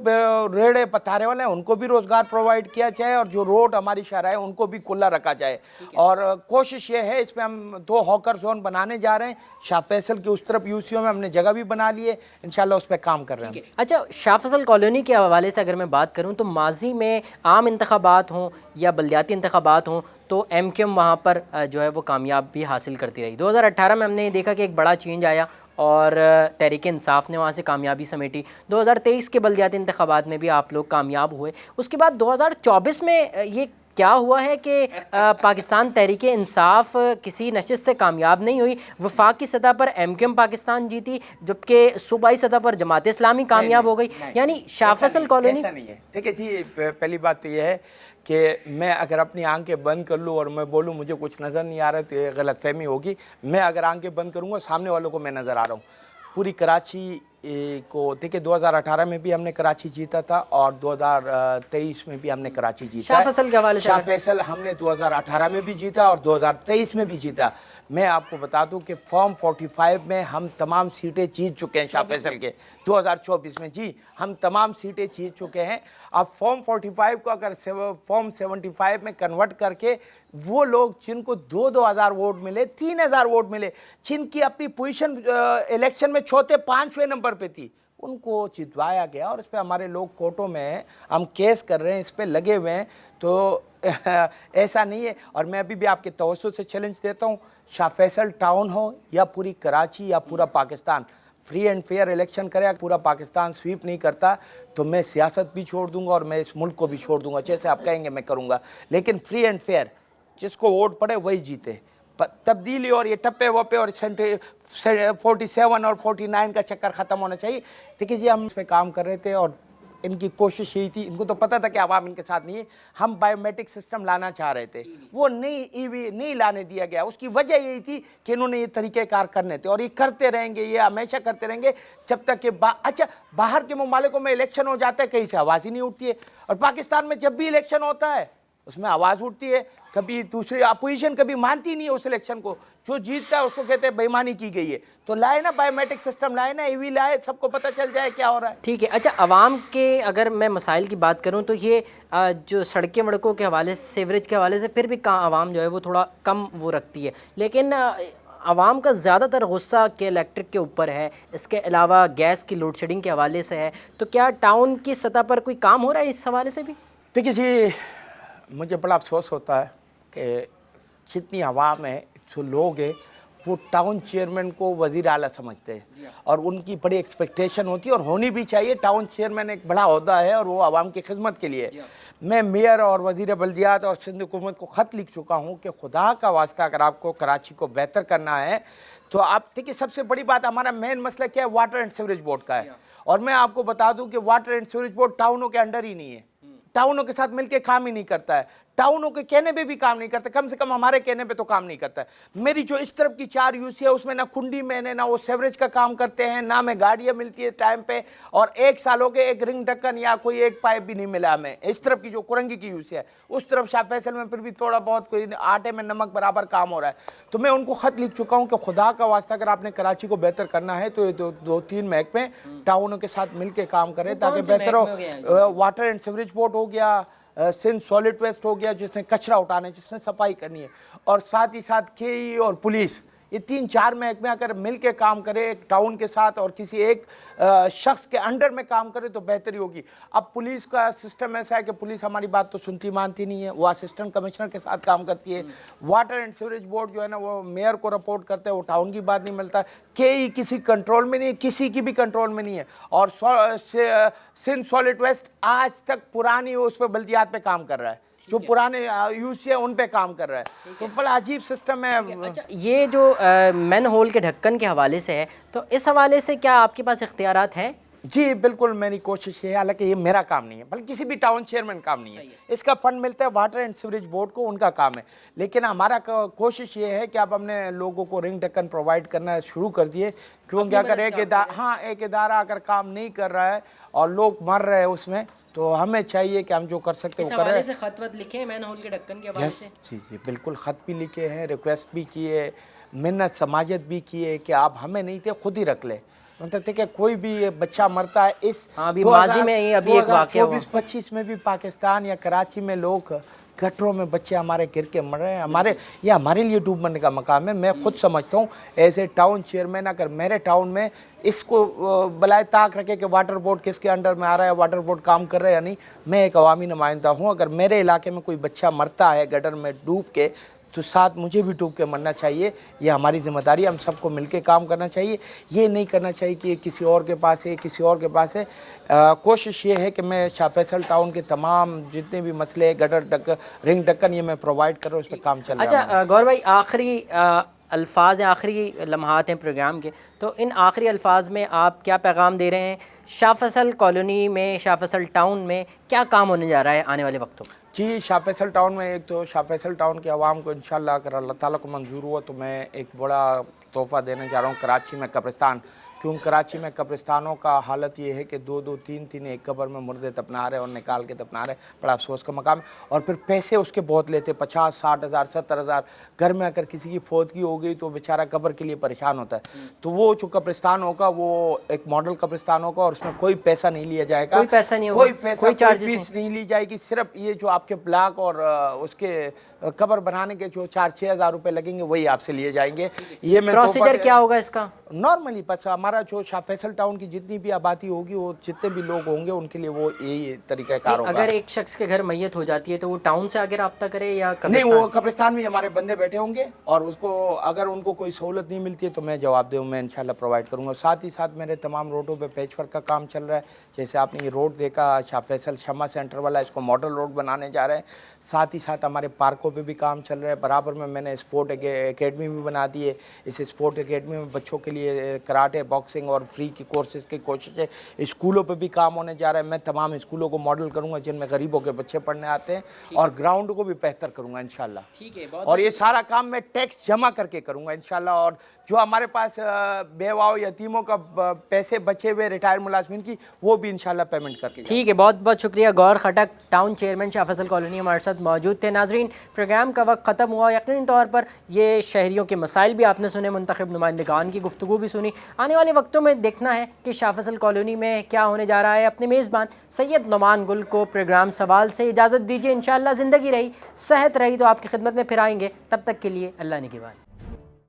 S16: रेड़े पथारे वाले हैं उनको भी रोज़गार प्रोवाइड किया जाए और जो रोड हमारी शहर है उनको भी खुला रखा जाए। और कोशिश ये है, इसमें हम 2 हॉकर जोन बनाने जा रहे हैं। शाह फैसल की उस तरफ यूसीओ में हमने जगह भी बना ली है, इंशाल्लाह उस पर काम कर रहे हैं।
S1: अच्छा, शाह फैसल कॉलोनी के हवाले से अगर मैं बात करूँ तो माजी में आम इंतखाबात हों या बल्दियाती इंतखाबात हों तो MQM वहाँ पर जो है वो कामयाब भी हासिल करती रही। 2018 में हमने देखा कि एक बड़ा चेंज आया और तहरीक इंसाफ ने वहाँ से कामयाबी समेटी। 2023 के बल्दियाती इंतखाबात में भी आप लोग कामयाब हुए। उसके बाद 2024 में ये क्या हुआ है कि पाकिस्तान तहरीक इंसाफ किसी नशिस्त से कामयाब नहीं हुई, वफाकी सतह पर MQM पाकिस्तान जीती, जबकि सूबाई सतह पर जमात इस्लामी कामयाब हो गई। यानी शाह फैसल कॉलोनी
S16: ऐसा नहीं है। देखिए जी, पहली बात तो यह है कि मैं अगर अपनी आंखें बंद कर लूँ और मैं बोलूँ मुझे कुछ नज़र नहीं आ रहा है तो ये गलतफहमी होगी। मैं अगर आंखें बंद करूँगा, सामने वालों को मैं नज़र आ रहा हूँ। पूरी कराची को देखिए, 2018 में भी हमने कराची जीता था और 2023 में भी हमने कराची जीता।
S1: शाह फैसल के हवाले से
S16: शाह फैसल हमने 2018 में भी जीता और 2023 में भी जीता। मैं आपको बता दूं कि फॉर्म 45 में हम तमाम सीटें जीत चुके हैं। शाह फैसल के 2024 में जी हम तमाम सीटें जीत चुके हैं। अब फॉर्म 45 को अगर फॉर्म 75 में कन्वर्ट करके वो लोग जिनको 2-2 हज़ार वोट मिले, 3,000 वोट मिले, जिनकी अपनी पोजीशन इलेक्शन में चौथे 5वें नंबर पे थी, उनको जितवाया गया और इस पर हमारे लोग कोर्टों में हैं, हम केस कर रहे हैं, इस पर लगे हुए हैं। तो ऐसा नहीं है। और मैं अभी भी आपके तवज्जो से चैलेंज देता हूँ, शाह फैसल टाउन हो या पूरी कराची या पूरा Pakistan, free and fair election करे। पूरा पाकिस्तान स्वीप नहीं करता तो मैं सियासत भी छोड़ दूंगा और मैं इस मुल्क को भी छोड़ दूंगा। जैसे आप कहेंगे मैं करूंगा, लेकिन फ्री एंड फेयर, जिसको वोट पड़े वही जीते। तब्दीली और ये टप्पे वप्पे और 47 और 49 का चक्कर ख़त्म होना चाहिए। देखिए जी, हम इस पर काम कर रहे थे और इनकी कोशिश यही थी, इनको तो पता था कि आवाम इनके साथ नहीं है। हम बायोमेट्रिक सिस्टम लाना चाह रहे थे, वो नहीं लाने दिया गया। उसकी वजह यही थी कि इन्होंने ये तरीक़ेकार करने थे और ये करते रहेंगे, ये हमेशा करते रहेंगे जब तक कि अच्छा, बाहर के ममालिकों में इलेक्शन हो जाता है, कहीं से आवाज़ ही नहीं उठती है। और पाकिस्तान में जब भी इलेक्शन होता है उसमें आवाज़ उठती है। कभी दूसरी अपोजिशन कभी मानती नहीं है उस इलेक्शन को, जो जीतता है उसको कहते हैं बेईमानी की गई है। तो लाए ना बायोमेट्रिक सिस्टम, लाए ना EV लाए, सबको पता चल जाए क्या हो रहा है।
S1: ठीक है। अच्छा, आवाम के अगर मैं मसाइल की बात करूं तो ये जो सड़कें वड़कों के हवाले से, सीवरेज के हवाले से फिर भी आवाम जो है वो थोड़ा कम वो रखती है, लेकिन आवाम का ज़्यादातर गुस्सा के इलेक्ट्रिक के ऊपर है, इसके अलावा गैस की लोड शेडिंग के हवाले से है। तो क्या टाउन की सतह पर कोई काम हो रहा है इस हवाले से भी?
S16: देखिए जी, मुझे बड़ा अफसोस होता है कि जितनी आवाम है, जो लोग हैं, वो टाउन चेयरमैन को वज़ीर आला समझते हैं और उनकी बड़ी एक्सपेक्टेशन होती है और होनी भी चाहिए। टाउन चेयरमैन एक बड़ा ओहदा है और वो आवाम की खिदमत के लिए। मैं मेयर और वज़ीर बल्दियात और सिंध हुकूमत को ख़त लिख चुका हूँ कि खुदा का वास्ता अगर आपको कराची को बेहतर करना है तो आप देखिए, सबसे बड़ी बात हमारा मेन मसला क्या है, वाटर एंड सीवरेज बोर्ड का है। और मैं आपको बता दूं कि वाटर एंड सीवरेज बोर्ड टाउनों के अंडर ही नहीं है, टाउनों के साथ मिलके काम ही नहीं करता है, टाउनों के कहने पे भी काम नहीं करता, कम से कम हमारे कहने पे तो काम नहीं करता है। मेरी जो इस तरफ की 4 यूसी है उसमें ना कुंडी मैंने ना वो सेवरेज का काम करते हैं, ना में गाड़ियाँ मिलती है टाइम पे, और 1 साल हो गए एक रिंग ढक्कन या कोई एक पाइप भी नहीं मिला हमें। इस तरफ की जो कुरंगी की यूसी है, उस तरफ शाह फैसल में फिर भी थोड़ा बहुत कोई आटे में नमक बराबर काम हो रहा है। तो मैं उनको ख़त लिख चुका हूँ कि खुदा का वास्ता अगर आपने कराची को बेहतर करना है तो ये 2-3 महकमे टाउनों के साथ मिल के काम करें ताकि बेहतर हो। वाटर एंड सीवरेज बोर्ड हो गया, सिंध सॉलिड वेस्ट हो गया जिसने कचरा उठाना है, जिसने सफाई करनी है, और साथ ही साथ केई और पुलिस, ये 3-4 महकमे अगर मिल के काम करे एक टाउन के साथ और किसी एक शख्स के अंडर में काम करे तो बेहतरी होगी। अब पुलिस का सिस्टम ऐसा है कि पुलिस हमारी बात तो सुनती मानती नहीं है, वो असिस्टेंट कमिश्नर के साथ काम करती है। वाटर एंड सीवरेज बोर्ड जो है ना वो मेयर को रिपोर्ट करते हैं, वो टाउन की बात नहीं मिलता, कई किसी कंट्रोल में नहीं है, किसी की भी कंट्रोल में नहीं है। और सिंध सॉलिड वेस्ट आज तक पुरानी उस पर बल्दियात पे काम कर रहा है, जो पुराने यूसी है उन पे काम कर रहा है, तो बड़ा अजीब सिस्टम है।
S1: अच्छा, ये जो मैन होल के ढक्कन के हवाले से है, तो इस हवाले से क्या आपके पास इख्तियारात हैं?
S16: जी बिल्कुल, मेरी कोशिश है, हालांकि ये मेरा काम नहीं है, बल्कि किसी भी टाउन चेयरमैन काम नहीं है, इसका फंड मिलता है वाटर एंड सीवरेज बोर्ड को, उनका काम है। लेकिन हमारा कोशिश ये है कि अब हमने लोगों को रिंग ढक्कन प्रोवाइड करना शुरू कर दिए, क्योंकि अगर एक इदारा अगर काम नहीं कर रहा है और लोग मर रहे हैं उसमें, तो हमें चाहिए कि हम जो कर सकते हैं वो करें।
S1: से खत वत लिखे हैं मैन होल के ढक्कन के हवाले से?
S16: जी बिल्कुल, ख़त भी लिखे हैं, रिक्वेस्ट भी किए, मिन्नत समाजत भी किए कि आप हमें नहीं थे खुद ही रख ले। मतलब ठीक है, कोई भी बच्चा मरता है इस
S1: माजी में ही अभी एक वाक़या हुआ
S16: 2024-25 में भी पाकिस्तान या कराची में लोग गटरों में बच्चे हमारे गिर के मर रहे हैं। ये हमारे लिए डूब मरने का मकाम है। मैं खुद समझता हूँ एज ए टाउन चेयरमैन, अगर मेरे टाउन में इसको बलाए ताक रखे कि वाटर बोर्ड किसके अंडर में आ रहा है, वाटर बोर्ड काम कर रहा है या नहीं, मैं एक अवामी नुमाइंदा हूँ। अगर मेरे इलाके में कोई बच्चा मरता है गटर में डूब के, तो साथ मुझे भी डूब के मरना चाहिए। ये हमारी जिम्मेदारी, हम सबको मिलके काम करना चाहिए। ये नहीं करना चाहिए कि किसी और के पास है, किसी और के पास है। कोशिश ये है कि मैं शाह फैसल टाउन के तमाम जितने भी मसले, गटर रिंग ढक्कन, ये मैं प्रोवाइड कर रहा हूँ, उस पर काम चल रहा है।
S1: अच्छा गौर भाई, आखिरी अल्फाज हैं, आखिरी लम्हात हैं प्रोग्राम के, तो इन आखिरी अल्फाज में आप क्या पैगाम दे रहे हैं? शाह फैसल कॉलोनी में, शाह फैसल टाउन में क्या काम होने जा रहा है आने वाले वक्तों में?
S16: जी, शाह फैसल टाउन में एक तो शाह फैसल टाउन के आवाम को इंशाल्लाह अगर अल्लाह ताला को मंजूर हुआ तो मैं एक बड़ा तोहफ़ा देने जा रहा हूँ कराची में कब्रिस्तान। क्योंकि कराची में कब्रिस्तानों का हालत ये है कि 2-2, 3-3 एक कब्र में मुर्दे दफना रहे और निकाल के दफना रहे, बड़ा अफसोस का मकाम है। और फिर पैसे उसके बहुत लेते, 50-60 हज़ार 70 हज़ार। घर में अगर किसी की फौतगी हो गई तो बेचारा कब्र के लिए परेशान होता है। तो वो जो कब्रिस्तान होगा वो एक मॉडल कब्रिस्तान होगा और उसमें कोई पैसा नहीं लिया जाएगा,
S1: कोई पैसा नहीं होगा,
S16: कोई फीस नहीं ली जाएगी। सिर्फ ये जो आपके ब्लॉक और उसके कब्र बनाने के जो 4-6 हज़ार रुपये लगेंगे वही आपसे लिए जाएंगे। ये मैं
S1: प्रोसीजर क्या होगा इसका?
S16: नॉर्मली बस हमारा जो शाह फैसल टाउन की जितनी भी आबादी होगी, वो जितने भी लोग होंगे उनके लिए वो यही तरीक़ाकार होगा।
S1: अगर एक शख्स के घर मैयत हो जाती है तो वो टाउन से आगे रब्ता करे या
S16: नहीं? वो कब्रिस्तान में हमारे बंदे बैठे होंगे और उसको अगर उनको कोई सहूलत नहीं मिलती है तो मैं जवाब दूँ, मैं इंशाल्लाह प्रोवाइड करूँगा। साथ ही साथ मेरे तमाम रोडों पर पैच वर्क का काम चल रहा है। जैसे आपने ये रोड देखा शाह फैसल शमा सेंटर वाला, इसको मॉडल रोड बनाने जा रहे हैं। साथ ही साथ हमारे पार्कों पे भी काम चल रहा है। बराबर में मैंने स्पोर्ट एकेडमी भी बना दी है। इस स्पोर्ट एकेडमी में बच्चों के लिए कराटे, बॉक्सिंग और फ्री की कोर्सेज की कोशिश है। स्कूलों पे भी काम होने जा रहा है। मैं तमाम स्कूलों को मॉडल करूंगा जिनमें गरीबों के बच्चे पढ़ने आते हैं, और ग्राउंड को भी बेहतर करूंगा इंशाल्लाह।
S1: ठीक है,
S16: और ये सारा काम मैं टैक्स जमा करके करूंगा इंशाल्लाह। और जो हमारे पास बेवाओं यतीमों का पैसे बचे हुए रिटायर्ड मुलाजमिन की, वो भी इंशाल्लाह पेमेंट करके।
S1: ठीक है, बहुत बहुत शुक्रिया। Gaur Khattak, town chairman Shah Faisal colony, हमारे साथ मौजूद थे। नाजरीन, प्रोग्राम का वक्त ख़त्म हुआ। यकीनी तौर पर ये शहरियों के मसाइल भी आपने सुने, मुंतखब नुमाइंदगान की गुफ्तगू भी सुनी। आने वाले वक्तों में देखना है कि शाह फैसल कॉलोनी में क्या होने जा रहा है। अपने मेज़बान सैयद नुमान गुल को प्रोग्राम सवाल से इजाज़त दीजिए। इंशाअल्लाह ज़िंदगी रही, सेहत रही तो आपकी खिदमत में फिर आएंगे। तब तक के लिए अल्लाह निगहबान।